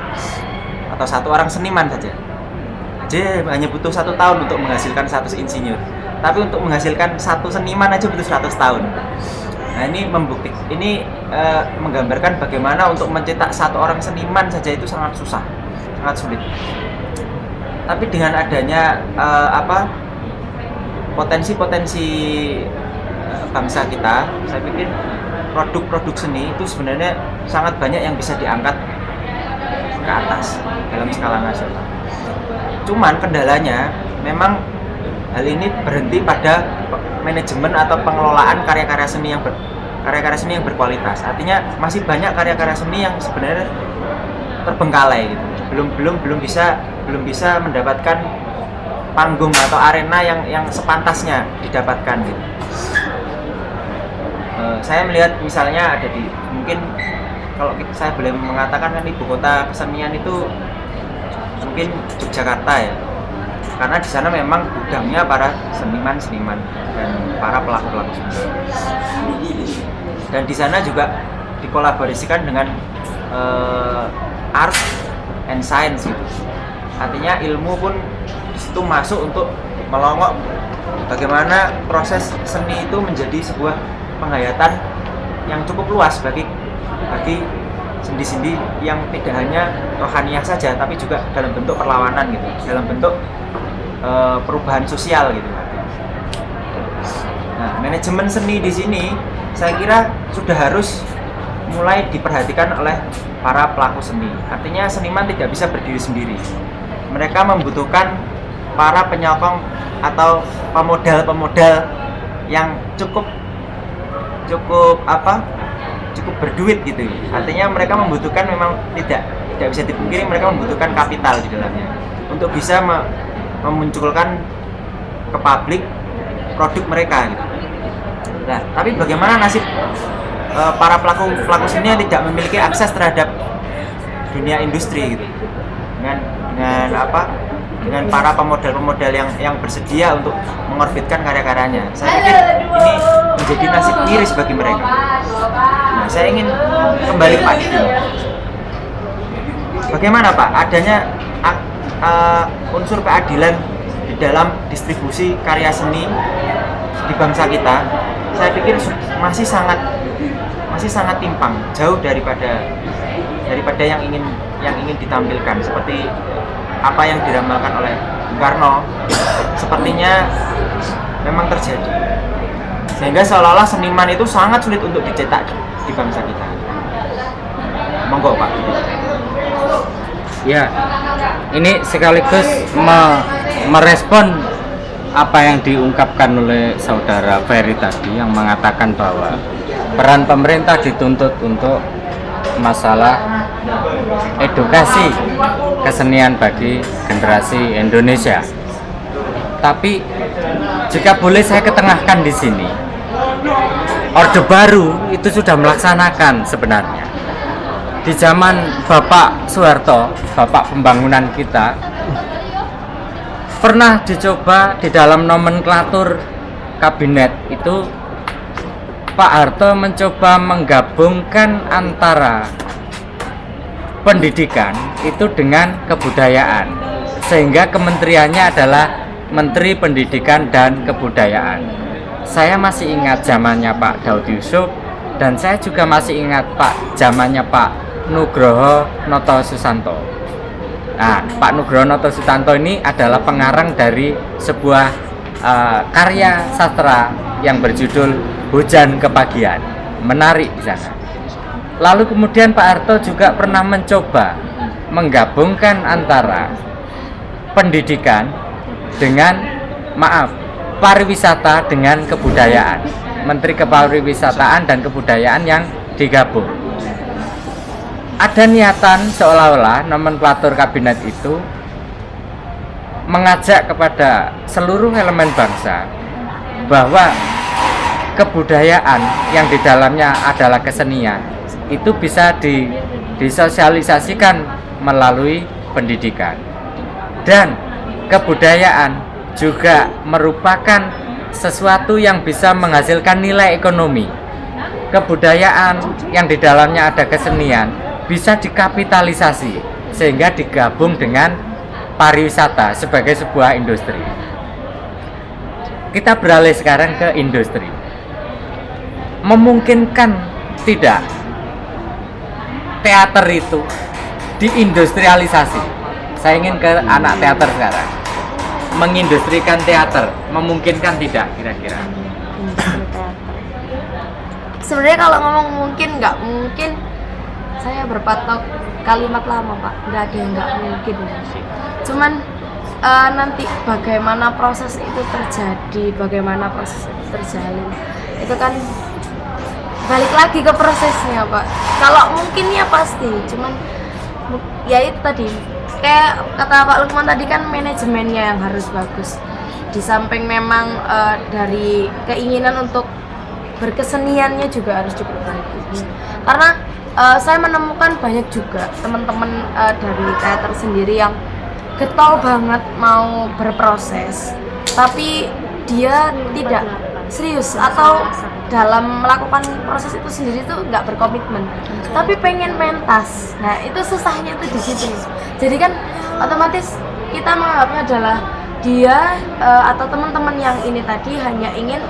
atau 1 orang seniman saja. Jadi hanya butuh 1 tahun untuk menghasilkan 100 insinyur, tapi untuk menghasilkan 1 seniman aja butuh 100 tahun. Nah, ini menggambarkan bagaimana untuk mencetak 1 orang seniman saja itu sangat susah, sangat sulit. Tapi dengan adanya potensi-potensi bangsa kita, saya pikir produk-produk seni itu sebenarnya sangat banyak yang bisa diangkat ke atas dalam skala nasional. Cuman kendalanya memang hal ini berhenti pada manajemen atau pengelolaan karya-karya seni yang berkualitas. Artinya masih banyak karya-karya seni yang sebenarnya terbengkalai gitu. Belum bisa mendapatkan panggung atau arena yang sepantasnya didapatkan gitu. Saya melihat misalnya ada di, mungkin kalau saya boleh mengatakan kan ibu kota kesenian itu mungkin Yogyakarta ya, karena di sana memang gudangnya para seniman-seniman dan para pelaku-pelaku seni. Dan di sana juga dikolaborasikan dengan art and science gitu. Artinya ilmu pun di situ masuk untuk melongok bagaimana proses seni itu menjadi sebuah penghayatan yang cukup luas bagi sendi-sendi yang tidak hanya rohaniah saja, tapi juga dalam bentuk perlawanan gitu, dalam bentuk perubahan sosial gitu. Nah, manajemen seni di sini saya kira sudah harus mulai diperhatikan oleh para pelaku seni. Artinya seniman tidak bisa berdiri sendiri. Mereka membutuhkan para penyokong atau pemodal-pemodal yang cukup berduit gitu. Artinya mereka membutuhkan, memang tidak bisa dipungkiri, mereka membutuhkan kapital di dalamnya untuk bisa memunculkan ke publik produk mereka gitu. Nah, tapi bagaimana nasib para pelaku seni yang tidak memiliki akses terhadap dunia industri gitu, dengan para pemodal-pemodal yang bersedia untuk mengorbitkan karya-karyanya. Saya pikir ini menjadi nasib miris bagi mereka. Nah, saya ingin kembali ke Pak Didi. Bagaimana Pak adanya unsur keadilan di dalam distribusi karya seni di bangsa kita, saya pikir masih sangat timpang, jauh daripada yang ingin ditampilkan, seperti apa yang diramalkan oleh Bung Karno sepertinya memang terjadi, sehingga seolah-olah seniman itu sangat sulit untuk dicetak di bangsa kita. Monggo Pak. Ya, ini sekaligus merespon apa yang diungkapkan oleh saudara Ferry tadi, yang mengatakan bahwa peran pemerintah dituntut untuk masalah edukasi kesenian bagi generasi Indonesia. Tapi jika boleh saya ketengahkan di sini, Orde Baru itu sudah melaksanakan sebenarnya. Di zaman Bapak Soeharto, Bapak pembangunan kita, pernah dicoba di dalam nomenklatur kabinet itu, Pak Harto mencoba menggabungkan antara pendidikan itu dengan kebudayaan, sehingga kementeriannya adalah Menteri Pendidikan dan Kebudayaan. Saya masih ingat zamannya Pak Daud Yusuf, dan saya juga masih ingat zamannya Pak Nugroho Noto Susanto. Nah, Pak Nugroho Noto Susanto ini adalah pengarang dari sebuah karya sastra yang berjudul Hujan Kepagian. Menarik di sana. Lalu kemudian Pak Harto juga pernah mencoba menggabungkan antara pendidikan dengan pariwisata dengan kebudayaan. Menteri Kepariwisataan dan Kebudayaan yang digabung. Ada niatan seolah-olah nomenklatur kabinet itu mengajak kepada seluruh elemen bangsa bahwa kebudayaan yang di dalamnya adalah kesenian itu bisa disosialisasikan melalui pendidikan, dan kebudayaan juga merupakan sesuatu yang bisa menghasilkan nilai ekonomi. Kebudayaan yang di dalamnya ada kesenian bisa dikapitalisasi sehingga digabung dengan pariwisata sebagai sebuah industri. Kita beralih sekarang ke industri. Memungkinkan tidak teater itu diindustrialisasi? Saya ingin ke anak teater sekarang. Mengindustrikan teater, memungkinkan tidak kira-kira? Sebenarnya kalau ngomong mungkin nggak mungkin, saya berpatok kalimat lama Pak, nggak ada yang nggak mungkin. Cuman nanti bagaimana proses itu terjadi, bagaimana proses itu terjalin, itu kan balik lagi ke prosesnya Pak. Kalau mungkin ya pasti, cuman ya itu tadi, kayak kata Pak Lukman tadi kan, manajemennya yang harus bagus. Di samping memang dari keinginan untuk berkeseniannya juga harus cukup bagus. Karena saya menemukan banyak juga teman-teman dari teater sendiri yang getol banget mau berproses, tapi dia tidak serius atau dalam melakukan proses itu sendiri tuh nggak berkomitmen, tapi pengen mentas. Nah itu susahnya tuh di situ. Jadi kan otomatis kita menganggapnya adalah dia atau teman-teman yang ini tadi hanya ingin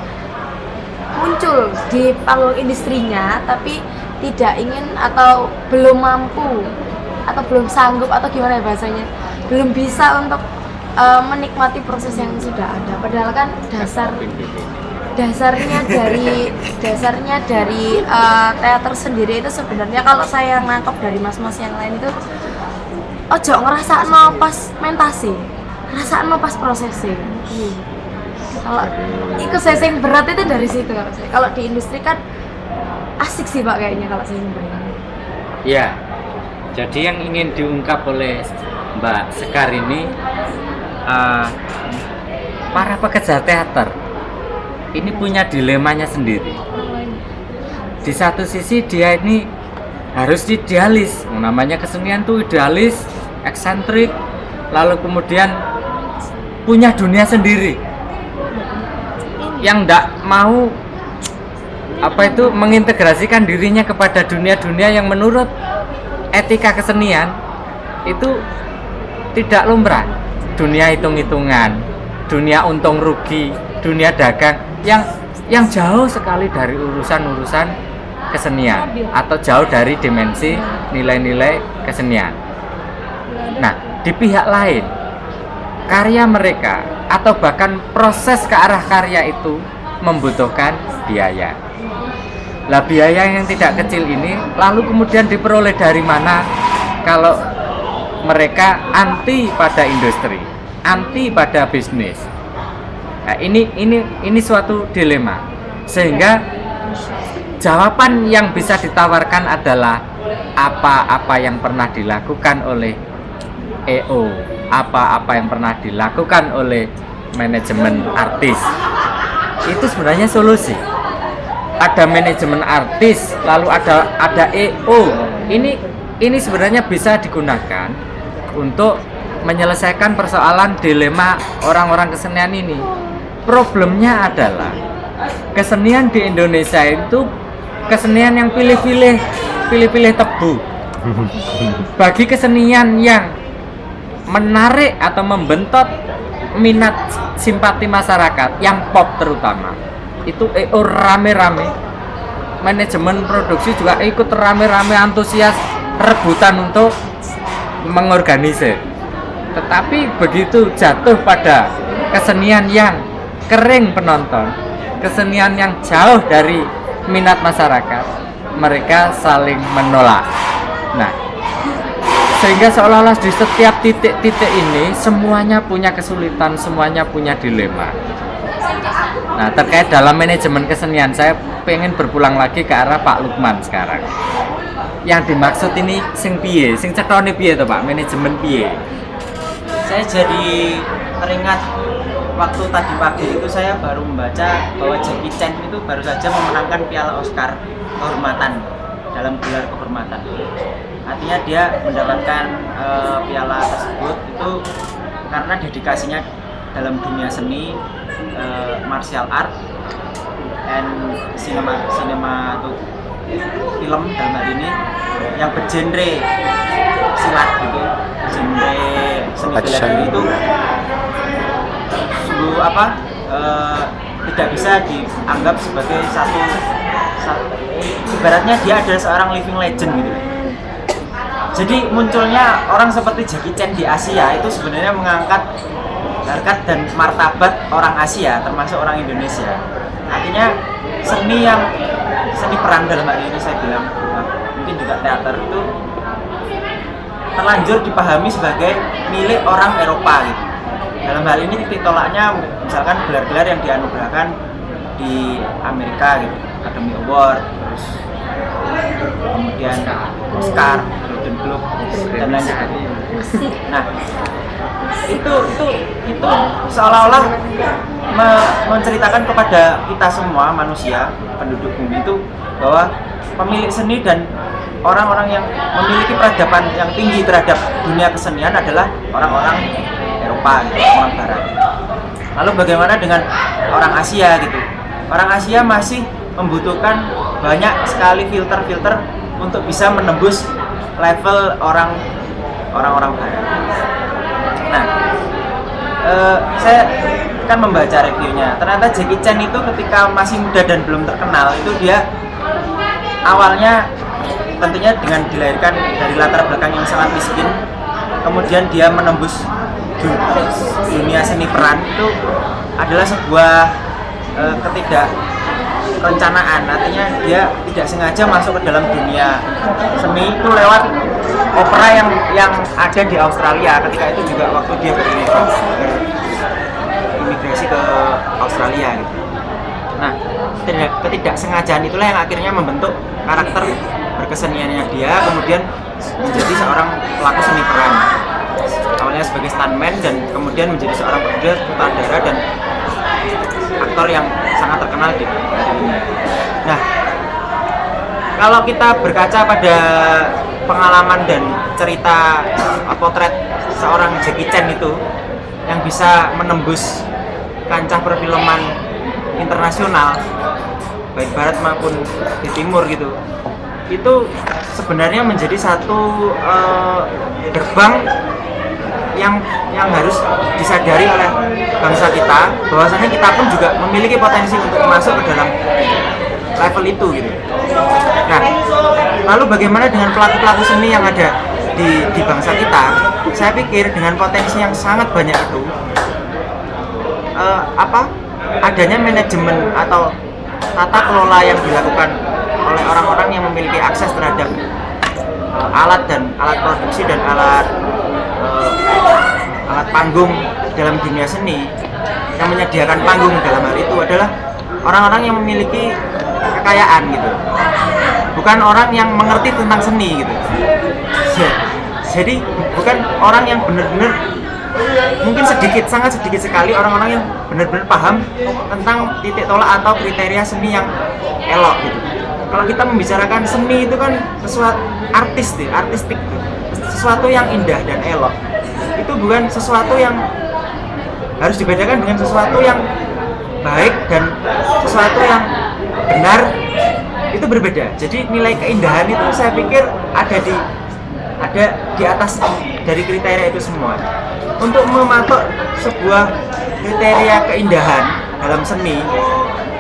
muncul di panggung industrinya, tapi tidak ingin atau belum mampu atau belum sanggup atau gimana ya bahasanya, belum bisa untuk menikmati proses yang sudah ada. Padahal kan dasarnya dari teater sendiri itu sebenarnya, kalau saya nangkep dari mas-mas yang lain itu, ojo ngerasakno pas mentasi, ngerasakno pas prosesnya. Kalau itu sesing berat itu dari situ kalau saya. Kalau di industri kan asik sih Pak kayaknya kalau saya bayangin. Ya, jadi yang ingin diungkap oleh Mbak Sekar ini, para pekerja teater ini punya dilemanya sendiri. Di satu sisi dia ini harus idealis, namanya kesenian tuh idealis, eksentrik, lalu kemudian punya dunia sendiri, yang tidak mau mengintegrasikan dirinya kepada dunia-dunia yang menurut etika kesenian itu tidak lumrah. Dunia hitung-hitungan, dunia untung rugi, dunia dagang yang jauh sekali dari urusan kesenian atau jauh dari dimensi nilai-nilai kesenian. Nah, di pihak lain, karya mereka atau bahkan proses ke arah karya itu membutuhkan biaya. Lah, biaya yang tidak kecil ini lalu kemudian diperoleh dari mana kalau mereka anti pada industri, anti pada bisnis. Nah, ini suatu dilema. Sehingga jawaban yang bisa ditawarkan adalah apa-apa yang pernah dilakukan oleh EO, apa-apa yang pernah dilakukan oleh manajemen artis. Itu sebenarnya solusi. Ada manajemen artis, lalu ada EO. Ini sebenarnya bisa digunakan untuk menyelesaikan persoalan dilema orang-orang kesenian ini. Problemnya adalah kesenian di Indonesia itu kesenian yang pilih-pilih tebu. Bagi kesenian yang menarik atau membentot minat simpati masyarakat yang pop terutama, itu rame-rame, manajemen produksi juga ikut rame-rame antusias rebutan untuk mengorganisir. Tetapi begitu jatuh pada kesenian yang kering penonton, kesenian yang jauh dari minat masyarakat, mereka saling menolak. Nah, sehingga seolah-olah di setiap titik-titik ini semuanya punya kesulitan, semuanya punya dilema. Nah, terkait dalam manajemen kesenian, saya pengen berpulang lagi ke arah Pak Lukman sekarang. Yang dimaksud ini sing piye, sing cetone piye to Pak, manajemen piye? Saya jadi teringat waktu tadi pagi itu saya baru membaca bahwa Jackie Chan itu baru saja memenangkan Piala Oscar kehormatan dalam gelar kehormatan. Artinya dia mendapatkan piala tersebut itu karena dedikasinya dalam dunia seni, martial art, and cinema atau film dalam hal ini yang bergenre silat gitu, genre seni bela diri itu sungguh tidak bisa dianggap sebagai satu ibaratnya dia adalah seorang living legend gitu. Jadi munculnya orang seperti Jackie Chan di Asia itu sebenarnya mengangkat harkat dan martabat orang Asia termasuk orang Indonesia. Artinya seni peran dalam hal ini saya bilang, mungkin juga teater itu terlanjur dipahami sebagai milik orang Eropa gitu. Dalam hal ini titik tolaknya misalkan gelar-gelar yang dianugerahkan di Amerika gitu, Academy Award, terus kemudian Oscar, Golden Globe dan lain sebagainya. Nah, itu seolah-olah menceritakan kepada kita semua manusia penduduk bumi itu bahwa pemilik seni dan orang-orang yang memiliki peradaban yang tinggi terhadap dunia kesenian adalah orang-orang Eropa, orang Barat. Lalu bagaimana dengan orang Asia gitu? Orang Asia masih membutuhkan banyak sekali filter-filter untuk bisa menembus level orang-orang Barat. Nah, saya kan membaca reviewnya. Ternyata Jackie Chan itu ketika masih muda dan belum terkenal itu dia awalnya tentunya dengan dilahirkan dari latar belakang yang sangat miskin, kemudian dia menembus dunia seni peran itu adalah sebuah ketidakrencanaan. Artinya dia tidak sengaja masuk ke dalam dunia seni itu lewat opera yang ada di Australia. Ketika itu juga waktu dia berimigrasi ke Australia gitu. Nah, ketidaksengajaan itulah yang akhirnya membentuk karakter berkeseniannya dia, kemudian menjadi seorang pelaku seni peran. Awalnya sebagai stuntman dan kemudian menjadi seorang produser, sutradara dan aktor yang sangat terkenal di dunia. Nah, kalau kita berkaca pada pengalaman dan cerita potret seorang Jackie Chan itu yang bisa menembus kancah perfilman internasional baik barat maupun di timur gitu, itu sebenarnya menjadi satu gerbang yang harus disadari oleh bangsa kita, bahwasanya kita pun juga memiliki potensi untuk masuk ke dalam level itu gitu. Nah, lalu bagaimana dengan pelaku-pelaku seni yang ada di bangsa kita? Saya pikir dengan potensi yang sangat banyak itu, adanya manajemen atau tata kelola yang dilakukan oleh orang-orang yang memiliki akses terhadap alat produksi dan alat panggung dalam dunia seni, yang menyediakan panggung dalam hal itu adalah orang-orang yang memiliki kekayaan gitu, bukan orang yang mengerti tentang seni gitu. Jadi bukan orang yang benar-benar, mungkin sangat sedikit sekali orang-orang yang benar-benar paham tentang titik tolak atau kriteria seni yang elok gitu. Kalau kita membicarakan seni itu kan sesuatu artistik, sesuatu yang indah dan elok. Itu bukan sesuatu yang harus dibedakan dengan sesuatu yang baik dan sesuatu yang benar, itu berbeda. Jadi nilai keindahan itu saya pikir ada di atas dari kriteria itu semua. Untuk mematok sebuah kriteria keindahan dalam seni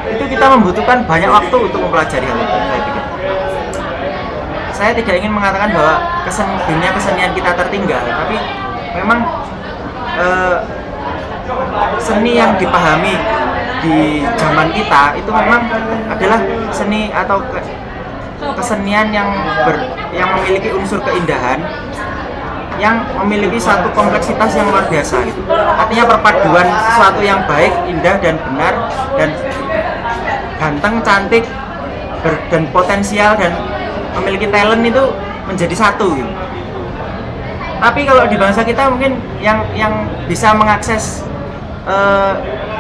itu kita membutuhkan banyak waktu untuk mempelajari hal itu, saya pikir. Saya tidak ingin mengatakan bahwa dunia kesenian kita tertinggal, tapi memang seni yang dipahami di zaman kita itu memang adalah seni atau kesenian yang memiliki unsur keindahan, yang memiliki satu kompleksitas yang luar biasa gitu. Artinya perpaduan sesuatu yang baik, indah dan benar, dan ganteng, cantik, dan potensial dan memiliki talent itu menjadi satu gitu. Tapi kalau di bangsa kita mungkin yang bisa mengakses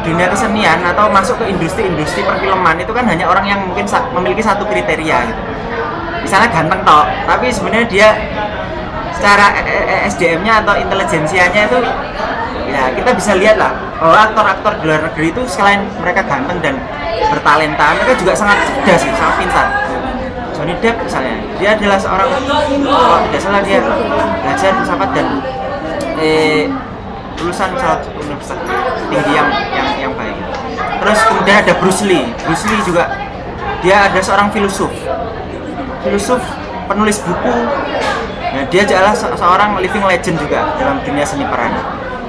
dunia kesenian atau masuk ke industri perfilman itu kan hanya orang yang mungkin memiliki satu kriteria gitu. Misalnya ganteng tok, tapi sebenarnya dia secara SDM-nya atau intelijensianya itu ya kita bisa lihat lah bahwa aktor-aktor di luar negeri itu selain mereka ganteng dan bertalenta, mereka juga sangat cerdas, sangat pintar. Johnny Depp misalnya, dia adalah seorang, kalau tidak salah dia belajar filsafat dan lulusan salah satu universitas tinggi yang baik. Terus kemudian ada Bruce Lee juga, dia ada seorang filosof penulis buku. Nah, dia adalah seorang living legend juga dalam dunia seni peran.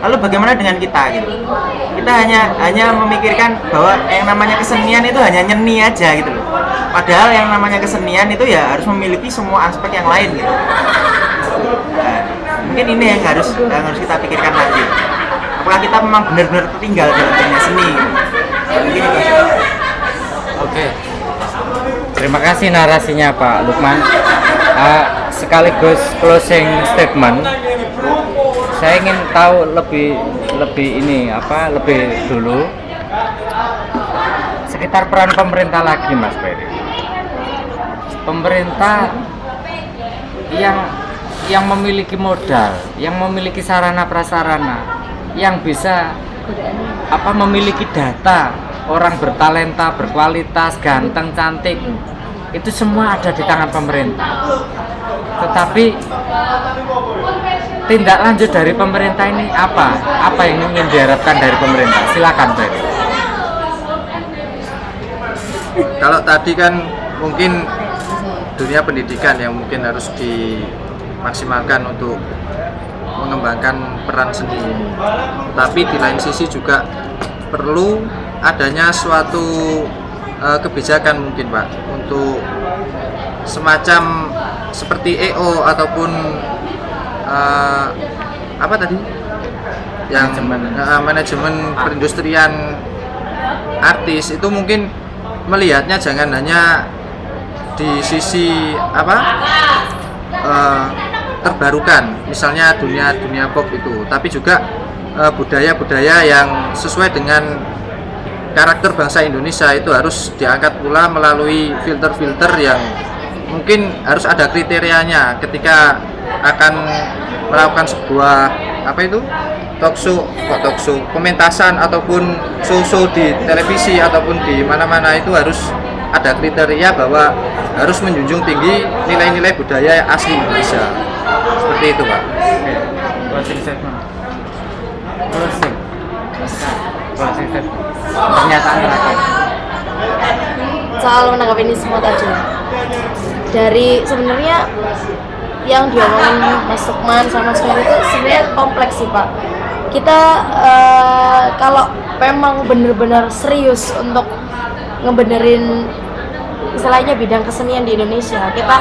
Lalu bagaimana dengan kita gitu? Kita hanya memikirkan bahwa yang namanya kesenian itu hanya nyeni aja gitu loh. Padahal yang namanya kesenian itu ya harus memiliki semua aspek yang lain gitu. Nah, mungkin ini yang harus kita pikirkan lagi. Apakah kita memang benar-benar tertinggal dalam dunia seni? Mungkin itu aja. Oke. Terima kasih narasinya Pak Lukman. Sekaligus closing statement, saya ingin tahu lebih dulu sekitar peran pemerintah lagi, Mas Ferry. Pemerintah yang memiliki modal, yang memiliki sarana prasarana, yang bisa memiliki data orang bertalenta, berkualitas, ganteng, cantik, itu semua ada di tangan pemerintah. Tetapi tindak lanjut dari pemerintah ini apa yang ingin diharapkan dari pemerintah? Silakan, Ferry. Kalau tadi kan mungkin dunia pendidikan yang mungkin harus dimaksimalkan untuk mengembangkan peran seni. Tapi di lain sisi juga perlu adanya suatu kebijakan mungkin Pak untuk semacam seperti EO ataupun manajemen perindustrian artis itu mungkin melihatnya jangan hanya di sisi terbarukan, misalnya dunia pop itu, tapi juga budaya-budaya yang sesuai dengan karakter bangsa Indonesia itu harus diangkat pula melalui filter-filter yang mungkin harus ada kriterianya ketika akan melakukan sebuah talk show, pementasan ataupun show di televisi ataupun di mana-mana, itu harus ada kriteria bahwa harus menjunjung tinggi nilai-nilai budaya asli Indonesia. Seperti itu, Pak. closing pernyataan terakhir. Soal menanggapi ini semua tadi, dari sebenarnya yang diomongin Mas Lukman sama Mas Ferry itu sebenarnya kompleks sih Pak. Kita kalau memang benar-benar serius untuk ngebenerin istilahnya bidang kesenian di Indonesia, kita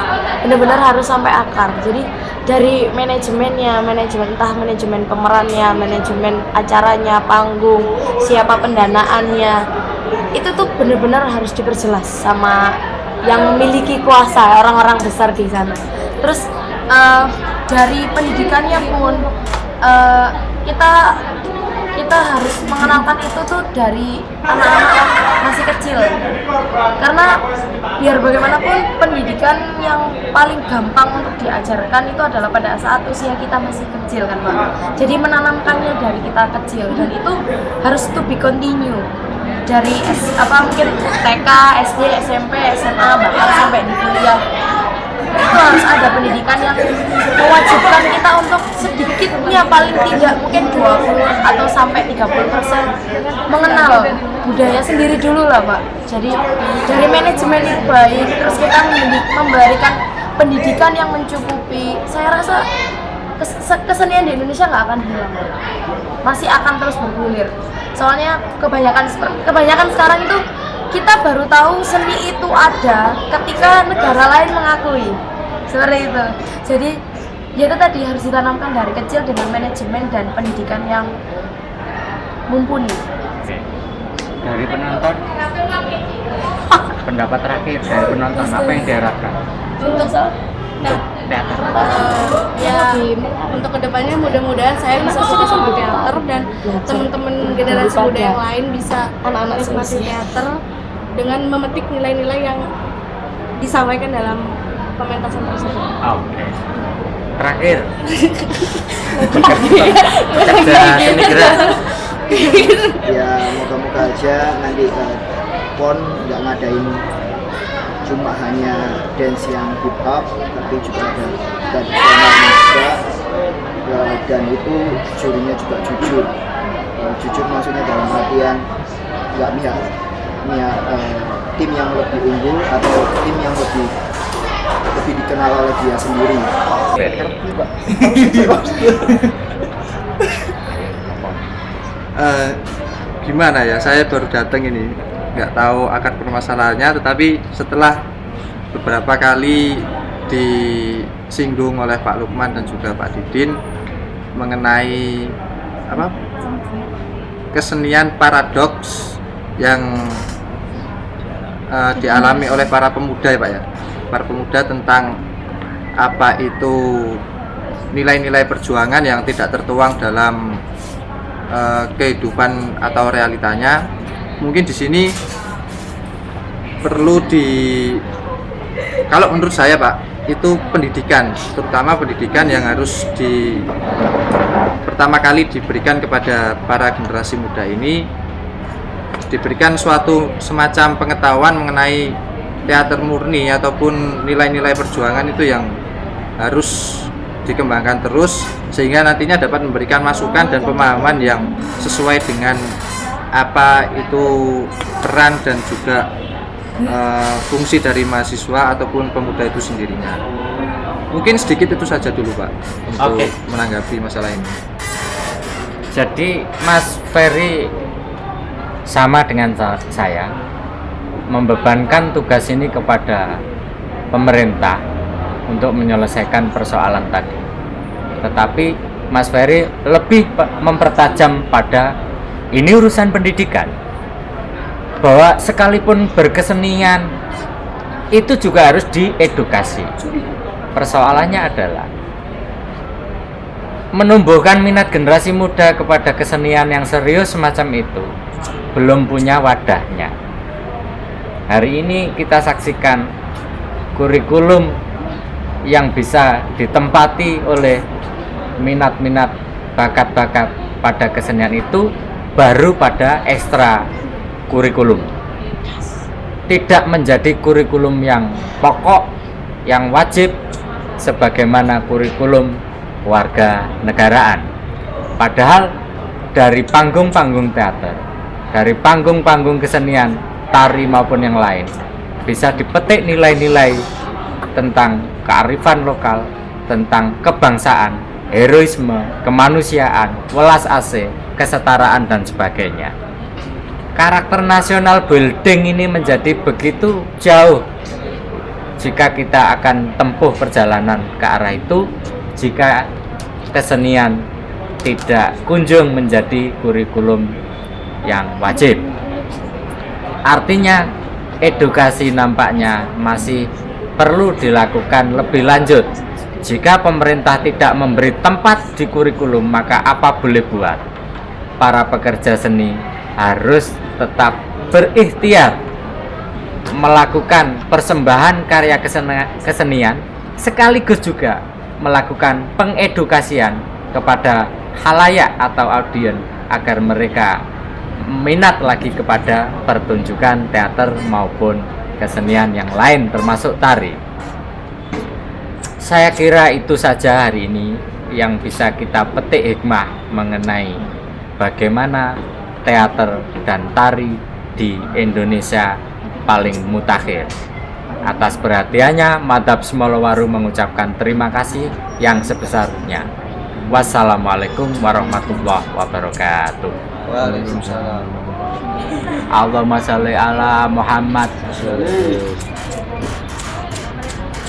benar-benar harus sampai akar. Jadi dari manajemennya, entah manajemen pemerannya, manajemen acaranya, panggung, siapa pendanaannya, itu tuh benar-benar harus diperjelas sama yang memiliki kuasa, orang-orang besar di sana. Terus dari pendidikannya pun kita harus mengenalkan itu tuh dari anak-anak yang masih kecil, karena biar bagaimanapun pendidikan yang paling gampang untuk diajarkan itu adalah pada saat usia kita masih kecil kan Pak. Jadi menanamkannya dari kita kecil, dan itu harus to be continue dari mungkin TK, SD, SMP, SMA, bahkan sampai di kuliah. Itu harus ada pendidikan yang mewajibkan kita untuk sedikitnya paling tidak mungkin 20 atau sampai 30% mengenal budaya sendiri dulu lah Pak. Jadi dari manajemen itu baik, terus kita memberikan pendidikan yang mencukupi. Saya rasa kesenian di Indonesia nggak akan hilang, masih akan terus bergulir. Soalnya kebanyakan sekarang itu kita baru tahu seni itu ada ketika negara lain mengakui, seperti itu. Jadi ya itu tadi harus ditanamkan dari kecil dengan manajemen dan pendidikan yang mumpuni. Oke. Dari penonton, pendapat terakhir dari penonton, apa yang diharapkan Untuk teater? Ya untuk kedepannya mudah-mudahan saya bisa sukses sama teater, dan teman-teman generasi muda yang lain bisa Anak-anak menikmati teater dengan memetik nilai-nilai yang disampaikan dalam pementasan tersebut. Oke. Terakhir. Pekerja seni gerak. Ya moga-moga aja nanti PON nggak ngadain cuma hanya dance yang hip hop, tapi juga ada tradisionalnya juga, dan itu jurinya juga jujur. Jujur maksudnya dalam artian nggak pihak tim yang lebih unggul atau tim yang lebih dikenal oleh dia sendiri. Gimana ya, saya baru datang ini, nggak tahu akar permasalahannya, tetapi setelah beberapa kali disinggung oleh Pak Lukman dan juga Pak Didin mengenai kesenian paradoks yang dialami oleh para pemuda ya Pak ya, para pemuda tentang apa itu nilai-nilai perjuangan yang tidak tertuang dalam kehidupan atau realitanya. Mungkin di sini perlu kalau menurut saya Pak, itu pendidikan, terutama pendidikan yang harus pertama kali diberikan kepada para generasi muda ini, diberikan suatu semacam pengetahuan mengenai teater murni ataupun nilai-nilai perjuangan itu yang harus dikembangkan terus, sehingga nantinya dapat memberikan masukan dan pemahaman yang sesuai dengan apa itu peran dan juga fungsi dari mahasiswa ataupun pemuda itu sendirinya. Mungkin sedikit itu saja dulu Pak untuk menanggapi masalah ini. Jadi Mas Ferry sama dengan saya membebankan tugas ini kepada pemerintah untuk menyelesaikan persoalan tadi. Tetapi Mas Ferry lebih mempertajam pada ini urusan pendidikan, bahwa sekalipun berkesenian itu juga harus diedukasi. Persoalannya adalah menumbuhkan minat generasi muda kepada kesenian yang serius semacam itu belum punya wadahnya. Hari ini kita saksikan kurikulum yang bisa ditempati oleh minat-minat bakat-bakat pada kesenian itu baru pada ekstra kurikulum, tidak menjadi kurikulum yang pokok, yang wajib sebagaimana kurikulum warga negaraan. Padahal dari panggung-panggung teater, dari panggung-panggung kesenian, tari maupun yang lain, bisa dipetik nilai-nilai tentang kearifan lokal, tentang kebangsaan, heroisme, kemanusiaan, welas asih, kesetaraan, dan sebagainya. Karakter nasional building ini menjadi begitu jauh jika kita akan tempuh perjalanan ke arah itu, jika kesenian tidak kunjung menjadi kurikulum yang wajib. Artinya edukasi nampaknya masih perlu dilakukan lebih lanjut. Jika pemerintah tidak memberi tempat di kurikulum, maka apa boleh buat? Para pekerja seni harus tetap berikhtiar melakukan persembahan karya kesenian, sekaligus juga melakukan pengedukasian kepada khalayak atau audiens agar mereka minat lagi kepada pertunjukan teater maupun kesenian yang lain termasuk tari. Saya kira itu saja hari ini yang bisa kita petik hikmah mengenai bagaimana teater dan tari di Indonesia paling mutakhir. Atas perhatiannya, Madhab Semolowaru mengucapkan terima kasih yang sebesarnya. Wassalamualaikum warahmatullahi wabarakatuh. Waalaikumsalam. Allahumma sholli ala Muhammad.